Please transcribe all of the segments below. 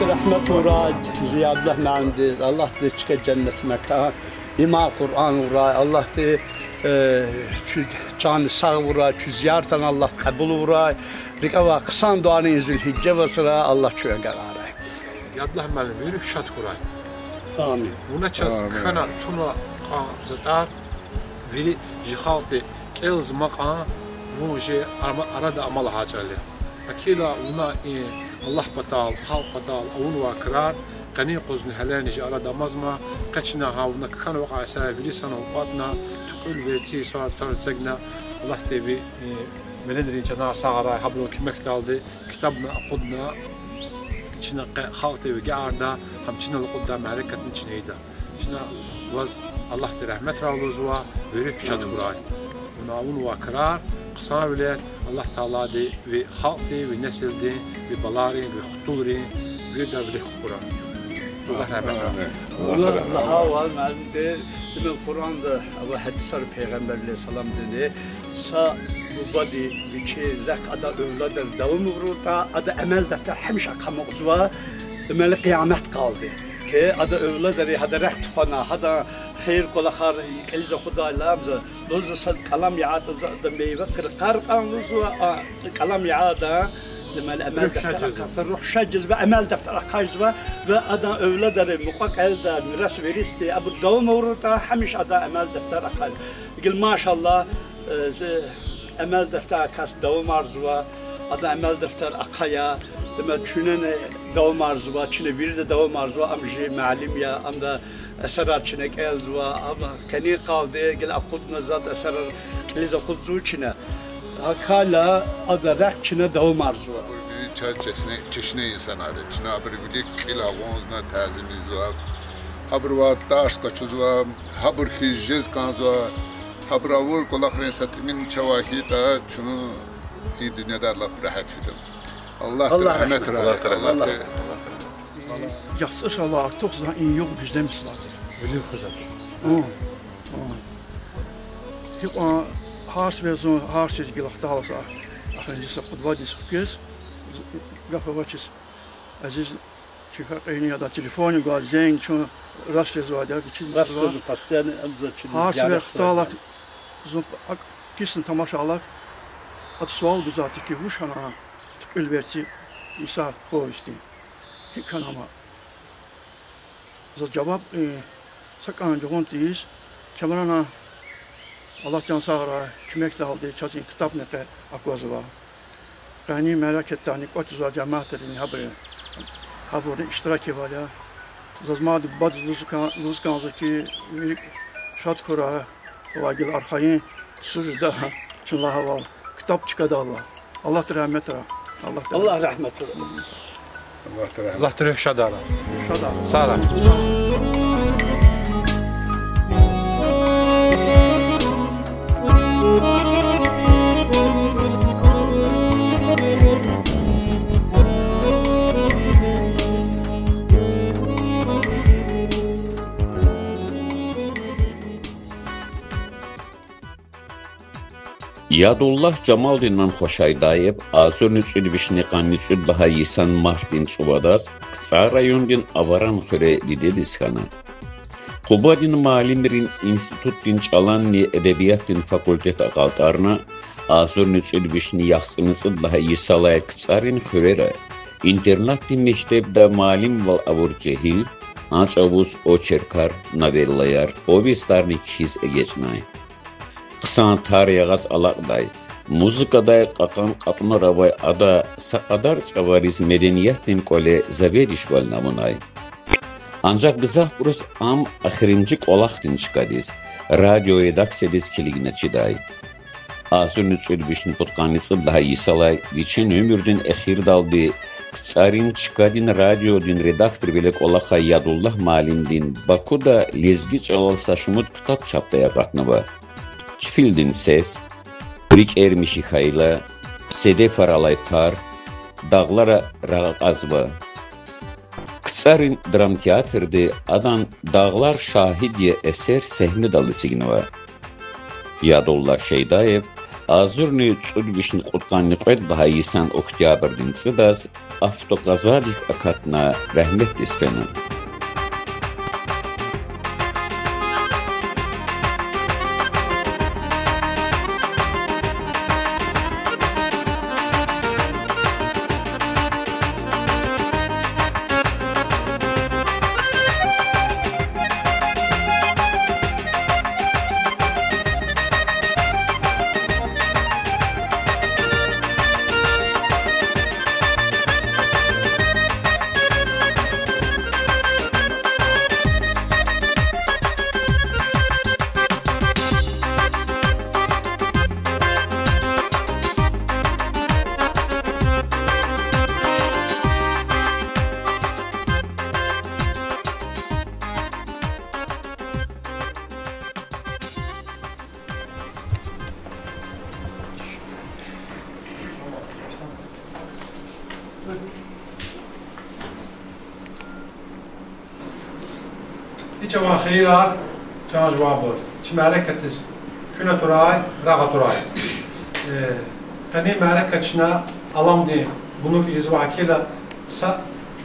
rahmet uğray, ziyadlah məlindir. Allah da çıka cennet mekan. İma Kur'an uğray, Allah da canı sağ uğray, ziyaretten Allah kabul uğray. Rikava kısan duanın zülhicce ve sıra Allah köye kararı. Yadlah məlim, yürü şat kuray. Amin. Buna çaz kana tuna zatar veli jihalti kelz maqa vuje arada amal hacali. Akila una Allah batal, halk batal, avun wa karar qani quzn halani arada mazma qachna havna kana waqa savili sana waqatna tukul verti sar tarsagna Allah tebi meledri jana sağara hablo kimek daldı kitabna aqudna içine halk tebi garda ham çinal qudda harekatın içineydi. Şuna vaz Allah te rahmet razı verip şadı buray. Buna avun wa karar qısa bile Allah Teala de ve halk de ve nesil de ve balari ve xuturi ve devlet Kur'an. Allah rahmet eylesin. Allah var məndə demək Quranda və hədislər peyğəmbərlər salam dedi. Sa bu badi ki lak ada övladır davam uğruta ada əməl dəftər həmişə qamağızva deməli qiyamət qaldı. Ki ada övladır hada rəht xana hada خير كل خير كلزة خدا لامز لوز صد كلام يعاد دم بيفكر قارقان لوز كلام يعاد لما الأمل دفتر روح شجز بأمل دفتر قايز وأدا أولاد المقاك هذا مراس فيرستي أبو الدوم ورطة حمش أدا أمل دفتر قايز يقول ما شاء الله أمل دفتر كاس دوم أرزوا أدا أمل دفتر أقايا لما تشونن دوم أرزوا تشون فيرد دوم أرزوا أمجي معلم يا أمدا أسرار çinek elzva ama kendi kaldı gel akudna zat eserar liza kuzu çine akala adarak çine davam arzu çarçesine çeşne insanlar çine abrilik ilavonzna tazimizva habrvat taş kaçuzva habr hijez kanzva habravur kolakhren satimin çavahita şunu iyi dünyada Allah rahat fidim Allah rahmet Allah Yaxşı Allah artıq zaten yok bizde misal. Öyle kızar. Yok hars ve zo hars is gelachta halsa. Axir is qudvat is kez. Gafavatçız. Aziz çifaqini ya da telefonu qal zeng ço rastlez vada için. Rastlez pastiyan amza çin. Hars ve xtalak zo kesin tamaşalak. At sual bizatı ki bu şana ülverti İsa povesti. Kanama. Cevap sakan joğun tiyiz. Kamerana Allah can sağra kimek de aldı çazın kitap ne kadar akvazı var. Kani merak etti hani kutuza cemaatlerin haberi iştiraki var ya. Zazmadı bazı luzkan ki şat kura vagil arkayın sürüde çınla var. Kitap çıkadı Allah rahmet eylesin. Allah rahmet eylesin. Allah tereh şadara. Şadara. Sağ Yadullah Camaldin'den Xoşaydayev, Azur-Nütsül Vişniqan-Nütsül Bahayisan Martin Suvadas, Kısa rayondin Avaran Xöre Lidedisxana. Qubadin Malimrin İnstituttin Çalanni Edebiyatin Fakultet aqaltarna, Azur-Nütsül Vişniqan-Nütsül Bahayisalay Kısarin Xörera, Internattin Mektebda Malim val Avur Cehil, Ançavuz Oçerkar Navellayar, Ovistarni Kişiz Egeçnay. Qısan tariyağaz alaqday, muzikaday qaqan qatma ravay ada saqadar çavariz medeniyetin kole zaverişval namunay. Ancak bizah burus am axirinci olaqtin çıkadiz, radyo redaksiyadiz kiligine çiday. Azur-Nütsül Vişniqan-Nütsül Bahayisalay, viçin ömürdün exir daldı, Kısarin çıkadin radyodin redaktor belek olaqa Yadullah Malimdin, Bakuda lezgi çalalsa şumut kitap çaptaya qatnıva. Çifildin ses, Brik Ermişihayla, Sedef Aralaytar, Dağlara Rağazva. Kısarin dram teatrdı adan Dağlar Şahidiye eser sehne dalı signava. Yadullah Şeydayev, Azurni Tsudvishni Qutqanni Qed daha Yisan Oktyabrdin Tsidas Avtoqazalik akatna rahmet istenin. Dicevo خيرا جاج وابور شمالك تس كنا تراي راغ تراي قني مالك شنا علم دي bunu izvakila sa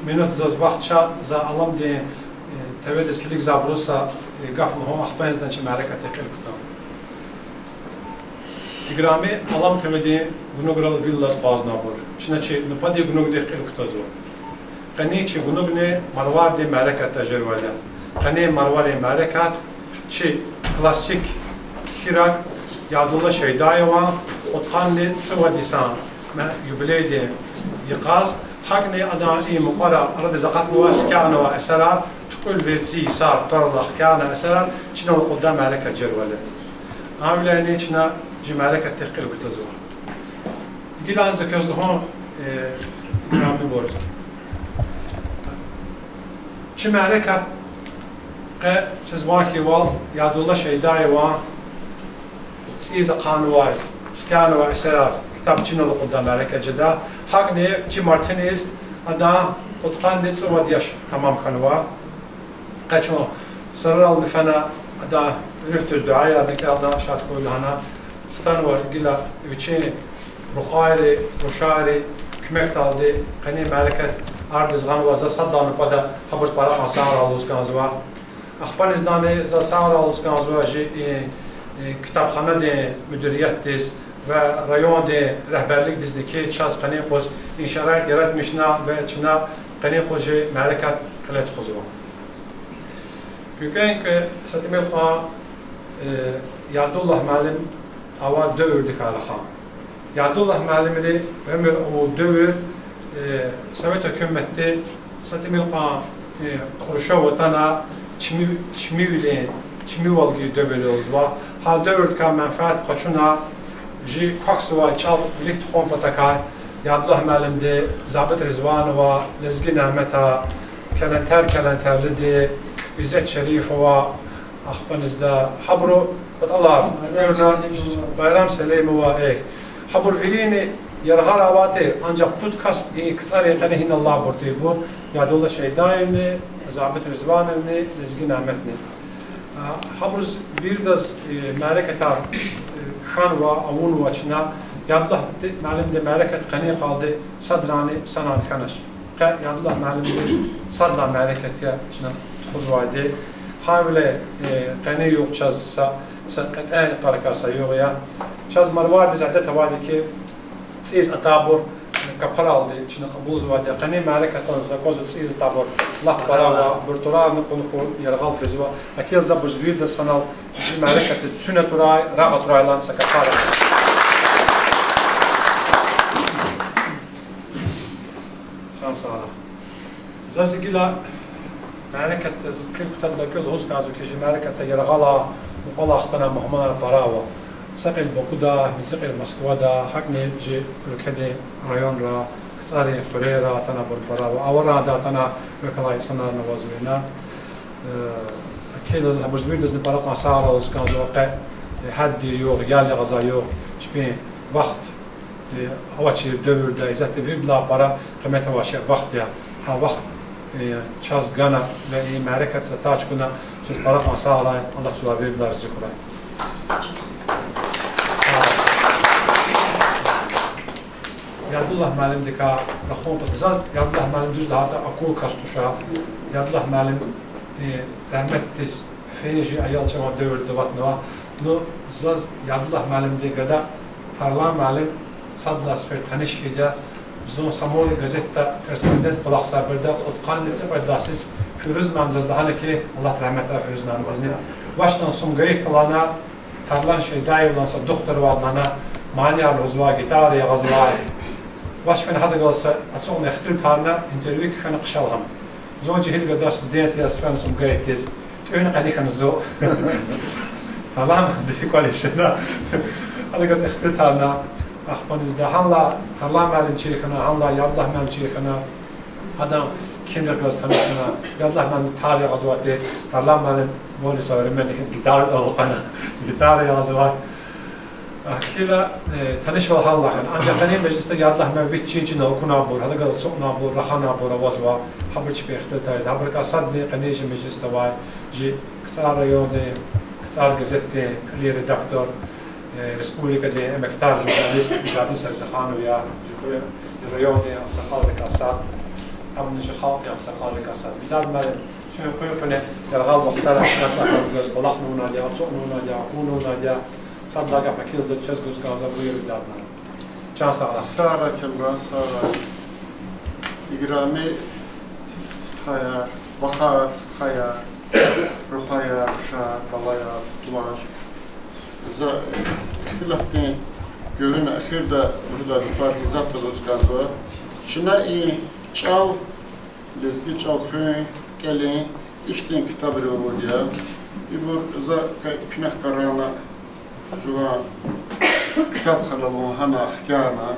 minut za zbahça za alam de tevedeskilik za brusa gafn ho akhbenzdan şemaleka tekil kutam igrami alam tevedi bunu gral villas qazna bor şna çe nupadi bunu tekil kutazwa qani çe bunu ne marwar de maleka tajerwala qani marwar malekat çe klasik hirak yadullah şeydayeva otqanni tswa disan ma yubilede يقاس حقني أداني مقرأ أرد زقات وحكانا وأسرار تقول فيرسي صار طرد حكانا أسرار شنو قدام مالك الجروله عاملاني شنا جمالك التقيل كتزوه قيل عن ذكر هون رامي بورز شمالك ق شزواكي وال ياد الله شيداي وا تسيز قانواي حكانا وأسرار كتاب شنو قدام مالك الجدا حقني جي مارتينيز أدا قطقان نتصور دياش تمام كانوا قتشو سرال دفنا أدا رحتز دعاية نكالنا شاتكو لهنا ختانوا قيلا ويتشين رخايري رشاري كمك تالدي قني مالكة أردز غانوا زا صدانو قدا حبرت برا مسار علوز كانزوا أخبار نزداني زا سار علوز كانزوا جي كتاب خانه دي مديريات ديس و رایون de rehberlik bizdeki çaz qaniyqoz inşaat yaratmışna ve çına qaniyqoji malikat qilat xuzwa. Güken ki satimel qa Yadullah malim ava dövürdük alaha. Yadullah malimli ömür o dövür Sovet hükümeti satimel qa Khrushchev tana çmi valgi dövülüzwa. Ha dövürdük menfaat qaçuna جي كوكسوا تشال ليت خون بتاكا يادله مالمدي زابط رزوان و لزقي نعمتا كلنتر لدي عزت شريف و اخبنزدا حبرو بطلار قلنا bayram سليم و ايك حبر فيليني يرغار اواتي ancak podcast kısar yeteneğin Allah bortay bu yadullah şeydaimni زابط رزوانni لزقي نعمتni حبر virdas maliketar خان و اون و چنا یادله معلم ده مالکت قنی قالده صدرانی سنان خانش ق یادله معلم ده صدر مالکت یا چنا خودواده حامله قنی yok çaz سقط قرقاسا yoğya çaz marvar bizade tavadi ki siz atabur kaparaldı çna qabul zvaده qani maliket zakoz siz atabur Allah barava burtular nqulu yargal fizwa akil zabuz bir de sanal مالكة سنة تراي راغة تراي لان سكتارة شان صالح زازي قيلا مالكة كل كتاب كل هوس كازو كيجي مالكة يرغلا وقلا اختنا محمد البراوة سقل بوكودا من سقل مسكودا حقني جي ركدي رايون را كتاري خريرا تنا بالبراوة اورا دا تنا ركلا يسنار نوازوينا كيل از همش بيد بزن برق مسار از كان واقع حد يوغ يالي غزا يوغ شبين وقت هواشي دور دا إذا تفيد لا برا قيمتها واشي وقت يا ها وقت چاز غانا و این معرکت ستاج كنا سوز برق مسار الله سوى بيد لا رزقنا Yadullah müəllim dika raxon bizaz Yadullah müəllim düz daha akul kastuşa Yadullah müəllim rahmetlis feji ayal çama dövr zavatnova no zaz Yadullah müəllim dikada parlan müəllim sadla sfer tanış kija zon samol gazetta korrespondent bulaqsabirda otqanlıca paydasız Firuz Mamdaz daha ki Allah rahmet eylesin Firuz Mamdaz'ın baştan sumgayı kılana tarlan şey dayılansa doktor vadlana manyar huzva gitar ya gazva baş fen hada galsa atson ihtil karna interview kana qşalham zon cehil gada student ya sfen sumgayı tez tüyne qadi kan zo tamam de koalisiyona hada gaz ihtil karna akhbanizda hanla tarlan malim çirkana hanla yallah malim çirkana adam kimler gaz tanışına yallah malim tarih gazvati tarlan malim böyle severim ben gitar alqana gitar yazvar Akila tanış var Allah ancak benim mecliste yadlah mevcutçi okuna bor hada gal sokna bor rahana bor avazva haberç bir ihtitar haber ka sadni qanij mecliste var ji kısa rayonu kısa gazete li redaktör Respublika de emektar jurnalist Gadi Sarzakhanu ya rayonu sakal kasat amn jikhat ya sakal kasat bilad mal شو كنا يرغب مختار أحنا نقول طلقنا ونادي أطلقنا ونادي أكون ونادي صدق فكيل زد شز جوز كذا بير بدارنا شان سارة سارة كبرى سارة إجرامي استخيار بخار استخيار رخيار رشاد بلايار طلاش إذا اختلفتين جوهنا أخير ده burada fark izah ediyoruz galiba. Şuna iyi çal lezgi çal köyün gelin ihtin kitabı oluyor. İbur za pinek karana juva kitap khalalım hana xkana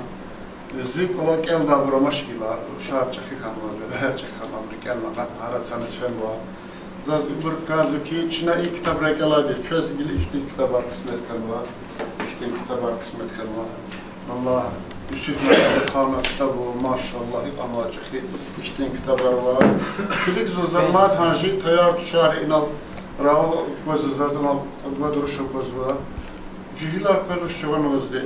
zik ola kel da buramaş gila şar çakı kanmadı her çakı Amerikan makat harat sanis fenwa zaz ibur kazu ki çina ilk kitap rekaladı çöz gili ihtin kitap kısmet kanwa ihtin kitap kısmet kanwa Allah Yusuf Mehmet kitabı maşallah ama çakı ihtin kitaplar var kilik zozalmat hanji tayar tuşar inal Rao kozu zazanal dva duruşu kozva Cihila perluş çavan ozdi.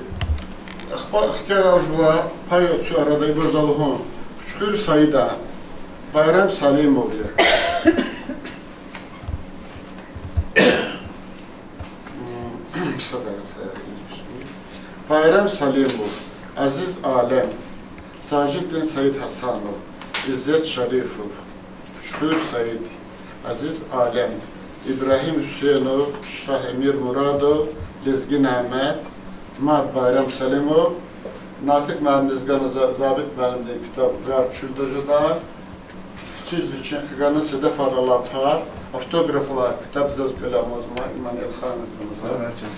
Xkara jwa payot şu arada ibrzaluhun. Küçükür sayıda Bayram Salimov diye. Bayram Salimov, Aziz Alem, Saciddin Said Hasanov, İzzet Şarifov, Küçükür Said, Aziz Alem, İbrahim Hüseyinov, Şah Emir Muradov, Lezgin Ahmet, Mat Bayram Salimov, Natik Mühendisganı Zabit Mühendis'in kitabı Gar Çürdacı'da, Çizviçin Kıganı Sedef Aralatlar, Автографlar, kitap zazgılamız mı, İman Elxanızımız var.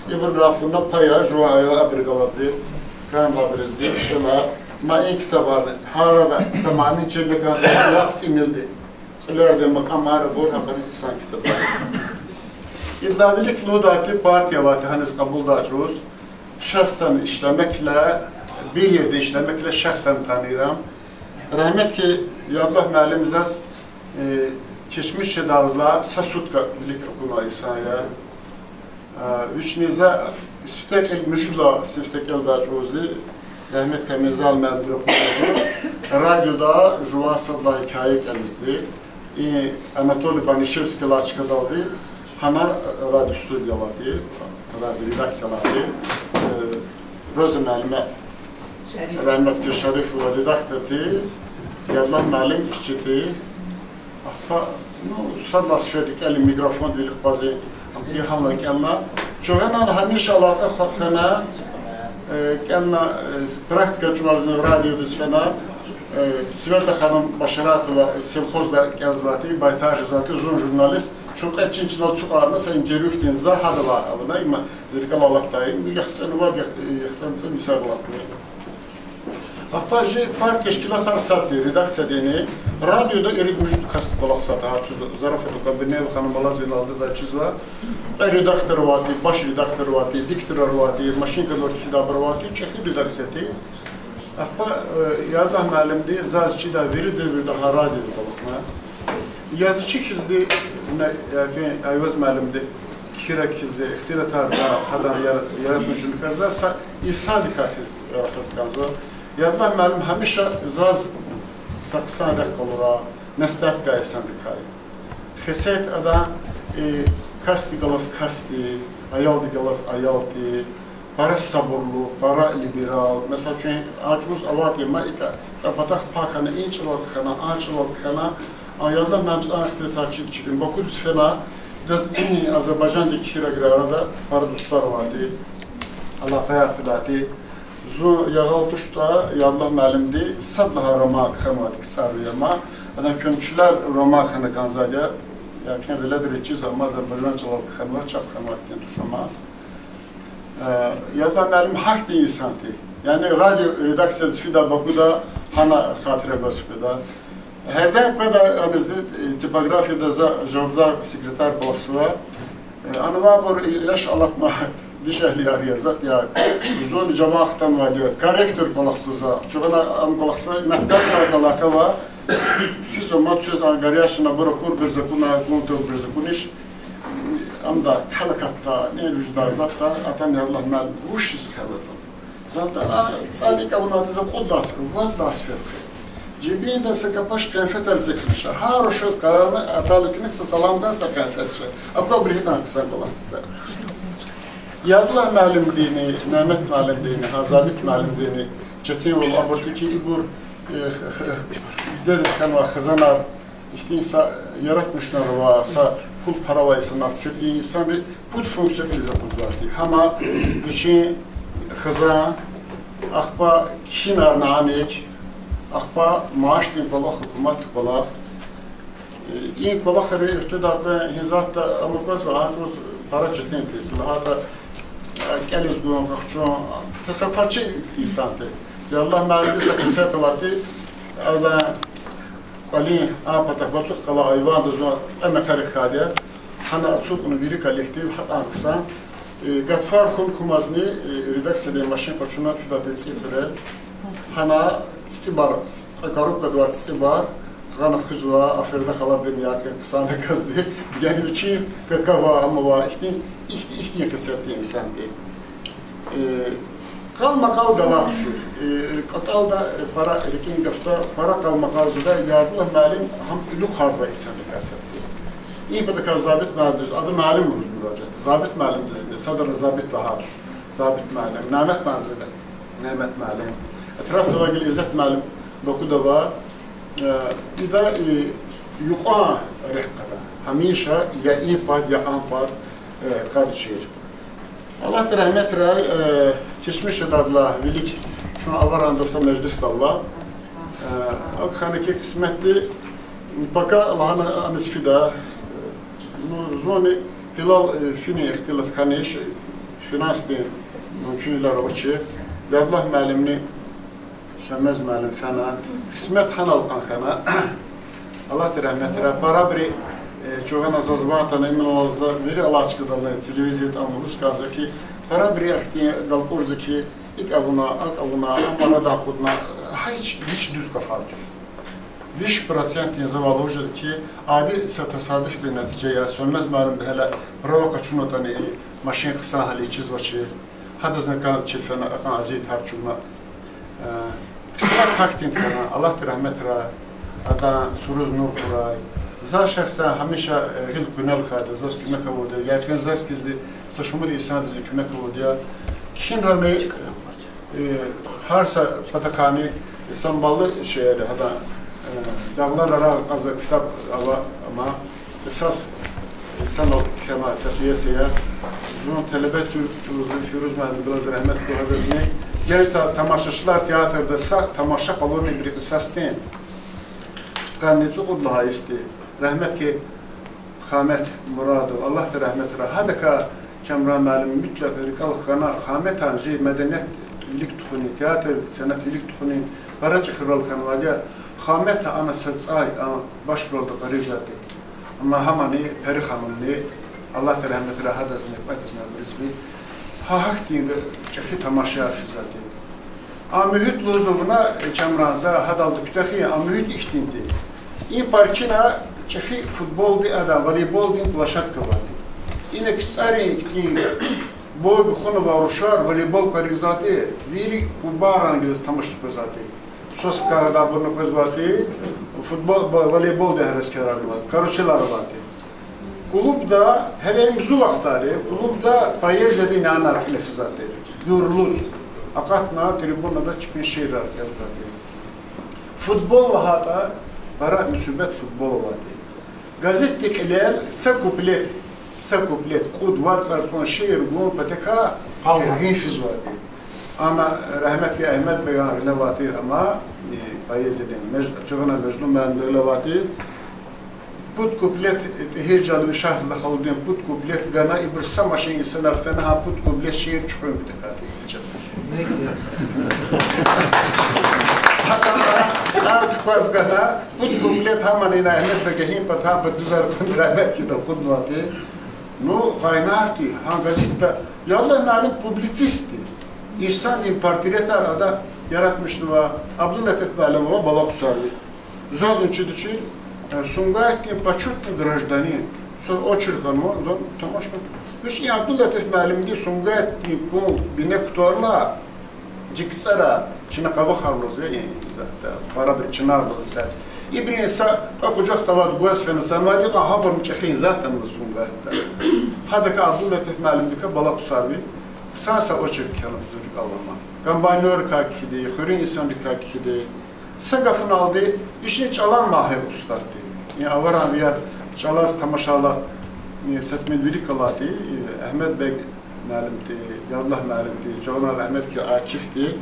İbir rafında paya, juaya, abrigalazdı, kanbabrizdi, şuna, ma'in kitabı, harada, zamanın içinde kansı, lakt imildi. İleride makamları bu, haber insan kitabı. İddiadilik Ludaki partiya vati henüz kabul açıyoruz. Şahsen işlemekle, bir yerde işlemekle şahsen tanıyorum. Rahmet ki Yadullah müəllimimiz keçmiş şedavla Sasutka bilik okuma İsa'ya. Üçünüze istiftekel müşula istiftekel açıyoruzdu. Rahmet ki Mirzal müəllim okuyordu. Radyoda Juva Sadla hikaye kendizdi. Anatoli Banishevski laçkadaldı. Hana radyo stüdyoları, radyo redaksiyaları, Roza müəllime rahmetli Şerifova redaktörü, Yadullah müəllim işçisi. Sadla sferdik eli mikrofon dedik bazı hamla kelma. Çoğundan hamiş alaka xana kelma praktika çuvalızın radyoda sfena Sveta Hanım Başaratova Selxozda gelzvati, Baytar Jizati, uzun jurnalist. Çok etçinçin altı suqarına sen intervyu etdin, zahadı var abına, ima zirkal Allah'tayım, yaxçanı var, yaxçanı misaqlatmıyor. Akbarcı part teşkilatlar satlı, redaksiya deni, radyoda erik müjt kast balaq satı, hatsız zarafetu kabinev xanım Balazil aldı da çiz var. Redaktör vati, baş redaktör vati, diktör vati, maşinkador kitabır vati, çekil redaksiyati. Akbar Yadullah müəllimdi, zazçı da veri devirde radyoda balaqma. Yazıcı kizdi, Ayvaz müəllimdi, kira kizdi, ixtilatarda hadan yaratmışını karza, İsali kafiz yaratası kanzo. Yadlar mənim həmişə zaz saksan rəq olura, nəstəf qaysan rikayı. Xesət ədə kasti qalas kasti, ayaldi qalas ayaldi, para sabırlı, para liberal. Məsəl üçün, acuz avat yema ika, kapataq pakana, inç vakana, anç vakana, ayalda mənim ahirdə takip çıkın. Bakı düzfena, Azərbaycandakı kirəqrə arada para dostlar vardı. Allah fəyəxülədi. Zu yağal tuşda, yallah məlimdi, sadlaha Roma xanvadı qısarıyama. Adam kömçülər Roma xanı qanzadiya, yakın belədir ki, zaman Azərbaycan çalal xanvar, çap xanvadı tuşama. Yallah məlim haqdı insandı. Yəni, radyo redaksiyası fida Bakuda, hana xatirə basıfıda. Hərdən qədər tipografiyada javdar sekretar qolaqsıva, anıva bu yaş alatma diş əhli arıyazat ya, zor cava axtan var ya, korrektor qolaqsıza, çoğuna qolaqsıva məhdəb razalaka var, siz o matçöz ağaryaşına bırakır bir zakuna, kontor bir zakuniş, amda kalakatta, ne rücda zatta, atan ya Allah məl, uşiz kalıdır. Zaten, sadika bunu adıza kudlas, vadlas fetki. Cebinde sakapаш конфетал закрыша. Хорошо сказано, а талыкник со саламдан sakafetçi. Akwa brihitan kısa kolakta. Yadullah məlim dini, Nəmət məlim dini, Hazabit məlim dini, çetin ol, abortiki ibur, dedik kanva xızanar, ihtinsa yaratmışlar vasa, pul para var insanlar, çünkü insan bir pul fonksiyon izafuzlardı. Ama için xızan, akba kinar nanik, akba maaş din kolak, hükümet kolak. İyi kolakları irtidatı, hinzatta amukaz ve ancuz para çetin tesili. Hatta keliz gün kakçun, tasarrufatçı insandı. Allah məlimdə sakisət olardı. Əvvə qali, apatak, vatsut qala ayvan da zon əməkərik xadiyə. Hana atsutunu viri kollektiv, haqqısan. Qatfar xulkumazni redaksiyada maşin qaçuna fidat etsifirə. Hana sibar, qarubqa duat sibar. Qana xüzva, aferdə xala bir yakın qısanda qazdı. Yəni ki, qaqava, amava, ihtiyə qısətli insandı. Kalmakal galatçı, katalda para erkeğin gafta para kalmakalcıda yardılar məlim ham ülük harza insanlık əsəbdir. İyi badakar zabit məlimdir, adı məlim oluz müracaatı. Zabit məlimdir, sadr zabit lahadır, zabit məlim, Nəmət məlimdir, Nəmət məlim. Etrafda var gel İzzət məlim, Bakuda var. Bir de yuqan rəqqada, həmişə ya ipad ya ampad qarışır. Allah rəhmət rəy, keçmiş edadla, velik, şuna avarandasa meclis Allah. Akhanaki kısmetli, baka Allah'ın anisfida, zoni pilal fini ihtilat kaniş, finansli mümkünler oçi, Allah məlimni, sönmez məlim fena, kısmet hanal kankana, Allah rəhmət rəy, para biri, çoğun azazvatana emin olacaq, veri Allah çıkıdalı, televiziyat anılız kalacaq ki, para bir yaktiye galkorzu ki, ilk avuna, ak avuna, amara da akudna, hiç düz kafadır. 5% yazıvalı hocadır ki, adi tesadüfdir neticeye, sönmez məlim hele, prava kaçunatani, maşin kısa hali çiz başır, hadazına kanat çilfena, akan aziyet harçuna, kısmet haktin kana, Allah rəhmət rəy, ada suruz nur kuray, za şəxsə həmişə gil günəl xadı, zaz kümək avodu, yətən zaz kizdi, saşumur insan dizi kümək avodu. Kin rəmi harsa patakani samballı şeyəli, hada dağlar ara azı kitab ava ama esas insan o kema səfiyəsiyə zun tələbət cürüzü Firuz mənim biraz rəhmət bu hadisini gəl tamaşaçılar teatrda tamaşa qalır bir əsasdən tutqanı çox daha isti. Rəhmət ki, Xamət Muradov, Allah da rəhmət rəh. Hədəka Kəmran məlim mütləq rikal Xamət Hancı, mədəniyyət ilik tuxuni, teatr, sənət ilik tuxuni, Barancı Xıral xanvadiya, Xamət ana səlcay, baş rolda qarizədi. Amma hamani, Pəri xanımni, Allah da rəhmət rəh, hədəzini, bədəzini, bədəzini, haq deyinə, çəki tamaşa yarfizədi. Mühüt Lozovuna Kəmranza, hədaldı kütəxiyə, mühüt ixtindi. İn parkina, Чехи футбол, волейбол, площадка воды. И на кцаре, Boy bixunu var uşar, voleybol karizati, viri kubbar angiliz tamıştık özati. Soska da bunu kozvati, futbol, voleybol da heres kararı var, karusel arabati. Klubda hele imzu vaxtları, klubda payezedi ne anar lefizati. Yurluz, akatna tribuna da çıkın şehirler yazati. Futbol hata, para müsibet futbol vati. Gazettik iler, سكوبلت خود واتسر فون شير قوم بتكا هيفز وادي أنا رحمتي أحمد بيان لواتي أما بايزدين شغلنا مجنون من لواتي بود كوبلت هي جالب شخص دخلودين بود كوبلت غنا إبرسا ماشين سنر فنها بود كوبلت شير شكون بتكاتي حتى خالد كواز غنا بود كوبلت همانينا أحمد بيجين بتها بدوزار فن رحمت كده خود واتي No, Vaynarti, gazete, yallah məlim publisisti. İhsan partiletar ada yaratmışdı və Abdulatif Məlimova Balaq Sarvi. Zazınçıdı ki, Sumqayetki почетный гражданин. Sonra очеркан мо, зон тамашка. Виш и Абдulatif Məlimdi Sumqayetki bu binektorla ciktsara çina qava xarloz ya zaten para bir çınardı zaten. İbrinsa okucak tavad guasfen sanvadi ka haber mçhin zaten Sumqayet'te. Hada ka Abdulatif Məlimdi ka Balaq Sarvi. Kısasa очеркан zürük Allah'ma. Kambanyor kakidi, xörin insan kakidi. Sagafın aldı, işini çalan mahir ustadı. Yani avaran bir çalas tamaşala setmedvilik aladı. Ahmet Bey məlimdi, Yallah məlimdi, çoğuna rahmet ki Akif'di.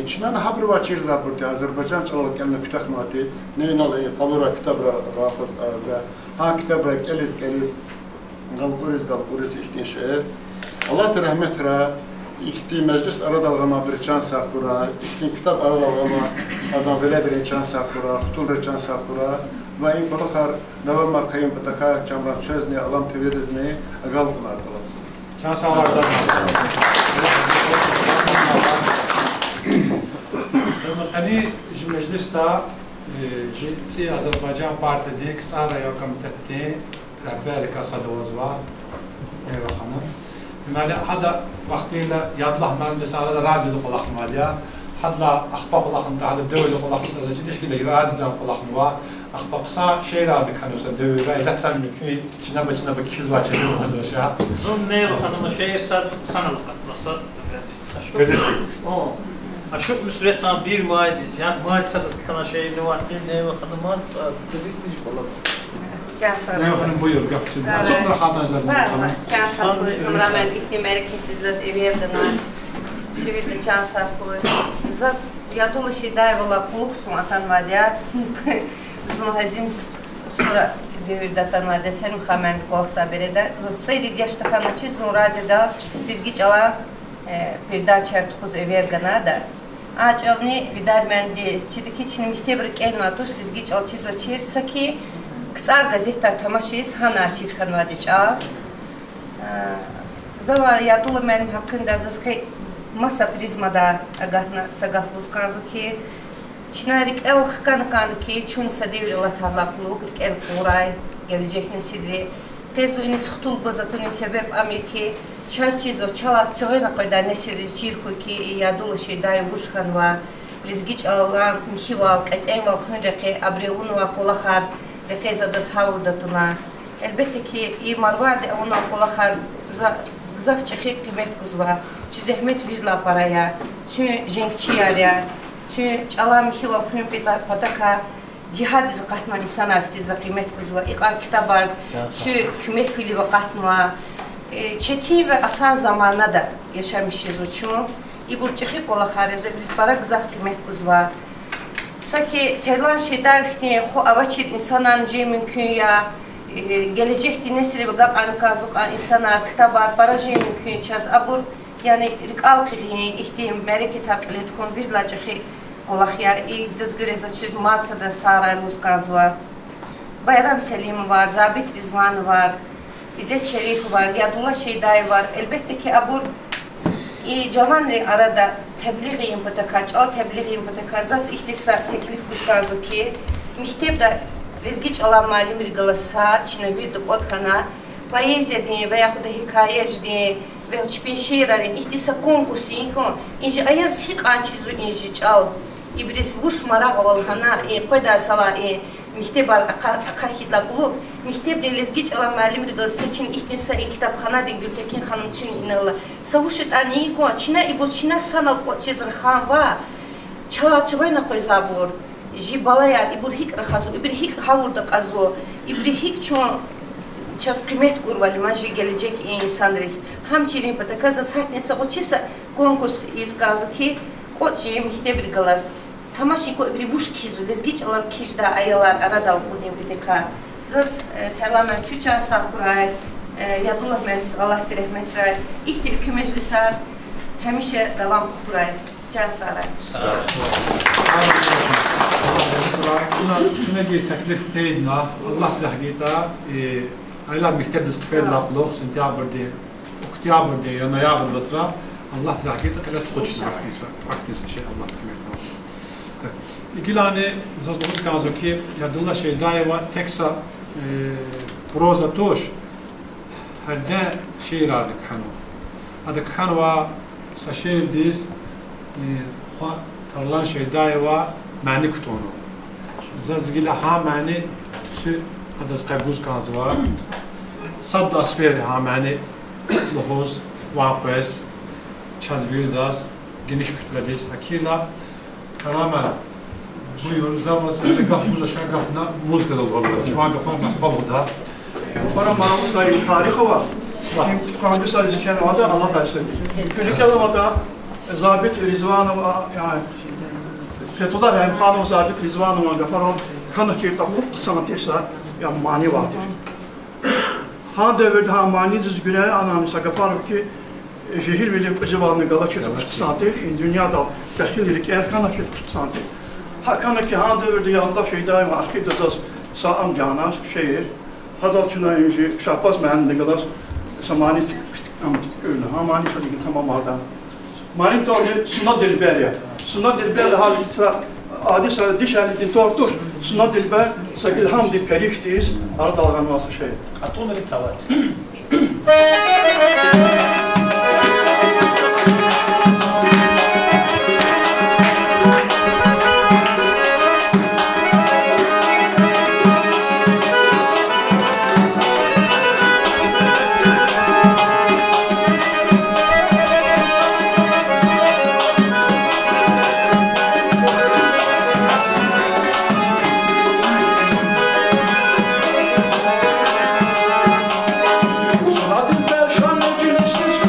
Çinan habri vaçir zapırdı, Azerbaycan çalalık kendine kütah nati. Neyin alayı, kalora kitabra rafız ağırda. Ha kitabra geliz, galkuriz ihtin şehir. Allah da rahmet ra. İkti meclis aradalgama bir çan sakura, ikti kitap aradalgama adam vele bir çan sakura, xutul çan sakura ve in kolakar devam markayım pataka çamran söz ne alam tevediz ne agal bunlar kalas. Çan sağlardan. Hani mecliste ciddi Azerbaycan Partisi kısara yakın tetti, rehber kasadığımız var. Eyvallah. Mali hada vaktiyle yadlah meclisi arada radyoda kulakım var ya. Hadla akbaq kulakım da hada dövüyle kulakım da cidişkiyle radyodan kulakım var. Akbaqsa şehir abi kanıyorsa dövüyle zaten mümkün çinaba kiz var çekiyoruz aşağı. Son ne hanımı şehir sanalık atmasa. Gazete. O. Aşık müsretna bir muaydiz. Yani muaydisadız kana şehirli var değil ne hanımı gazeteci falan. Ne hanım buyur yapsın. Sonra haber zaten. Çansaq buyur. Kamramellikli merkezi zaz everdina. Çevirdi çansaq buyur. Zaz yadulı şeydayvala kuluksun atanvadya. Zmahazim sonra dövürde atanvadya. Sen mıxamen kolaksa berede. Zaz sayrid yaşta kanaçı zon radyoda bizgi çala передача тухуз эвергана да. Ачавни видарменди чидики чини михтебрик элна туш лизгич алчизва черсаки ксар газета тамашис хана чирханвади ча. Зава ядула меним hakkında заскай masa prizmada agatna sagaflus kanzuki çinarik el kanki çunsa devrila tarlaqluk el quray gelecek nesilli tezu inis xtul gozatuni sebep amiki Частизо чала цёйна койда несерис чирхуки ядулыши дай вушханва лизгич алла михивал этэмал хунреке абреунва колахар рекеза дас хаурдатуна elbette ki imar vardı ona kolahar zaf çekik kıymet kuzva çü zahmet virla paraya çü jenkçi yarya çü çala mihival hun pataka cihad zıqatma insan artiza kıymet kuzva iqar kitabar çü kıymet fili vaqatma çetin ve asan zamanda da yaşamışız uçum. İburçıqı kolakhareze biz para gızaf kıymet kuzva. Saki terlan şeydavihne xo avaçir insanan je mümkün ya gelecekti nesile ve gal ankazuk insanlar kitabar para je mümkün çaz abur yani rikal qiyni ihtim mereket haqlet xon virlacıqı kolakya dizgüreza çöz matsada saray muskazva. Bayram Selim var, Zabit Rizvan var. İzzet Şerif var, Yadullah Şeyday var. Elbette ki abur cavanri arada tebliğ impataka, çal tebliğ impataka, zas ihtisa teklif buskanzo ki mihtebda lezgiç alan malim rigala saat, çine virdik othana, poezya diye veya da hikaye diye ve hiçbir şehir arayın. İhtisa konkursu inko. İnci ayar sik ançizu inci çal. İbris vuş mara valhana koyda sala mektebar akahidla buluk. Mektep delezgiç alan müəllim rıgılsı için ihtisa kitapxana de Gültekin Hanım için inalla. Savuşut anneyi ko. Çina ibur Çina sanal ko çizir xan va. Çala çuğayna koy zabur. Jibalaya ibur hik rahazu. İbur hik havurda qazu. İbur hik ço ças kıymet kurvalı maji gelecek insanlarız. Hamçinin patakazı sahtnesa o çisa konkurs izkazu ki koçi mektep rıgılas. Tamaşi ko ibri buş kizu. Lezgiç alan kişda ayalar aradal kudim biteka. Zız terlamen tüccar sakuray. Yadullah mermiz Allah direhmet ray. İhti hükü meclisler hemişe devam kuray. Casaray. Şuna bir teklif deyin ha. Allah lahgita aylar mektep istifade laplo sentyabr'de oktyabr'de ya noyabr'da sıra Allah lahgita elet koçlu vaktisi şey Allah kıymetli. İkilani zazbuz kazo ki Yadullah Şeydayeva teksa proza toş herde şiir ardık kanu. Adık kanva saşir diz Tarlan Şeydayeva mani kutonu. Zazgila ha mani sü adas kabuz kanzva. Sad asferi ha mani lohoz vapes çazbirdas geniş kütlediz akila tamamen buyur zavaz gafmuza şagafna muzga da oldu. Şu an gafan mahvabuda. Para maruzayı tarihi var. Kandil sadece kendi adı Allah versin. Küçük adamata Zabit Rizvanova yani Fethullah Rahimxanov Zabit Rizvanova Gafarov kanaki kapıp sanatıysa ya mani vardır. Ha devirde ha mani düzgüne anamisa Gafarov ki şehir bilim civarında galakçı sanatı dünyada tehkililik erkanaki sanatı. Ha kanaki ha devirde yanında şeydayım arkadaşlar sağam canas şehir hadalçına önce Şahbaz mühendisliği kadar samani öyle ha mani çalışıyor tamam orada. Marin tavli Suna Dilber'e. Suna Dilber'le halbuki adi sonra diş halindin tortur. Suna Dilber sakil hamdi periştiyiz. Arada dalganması şey. Atonu bir tavat. Suna Dilber şanlı güneşsiz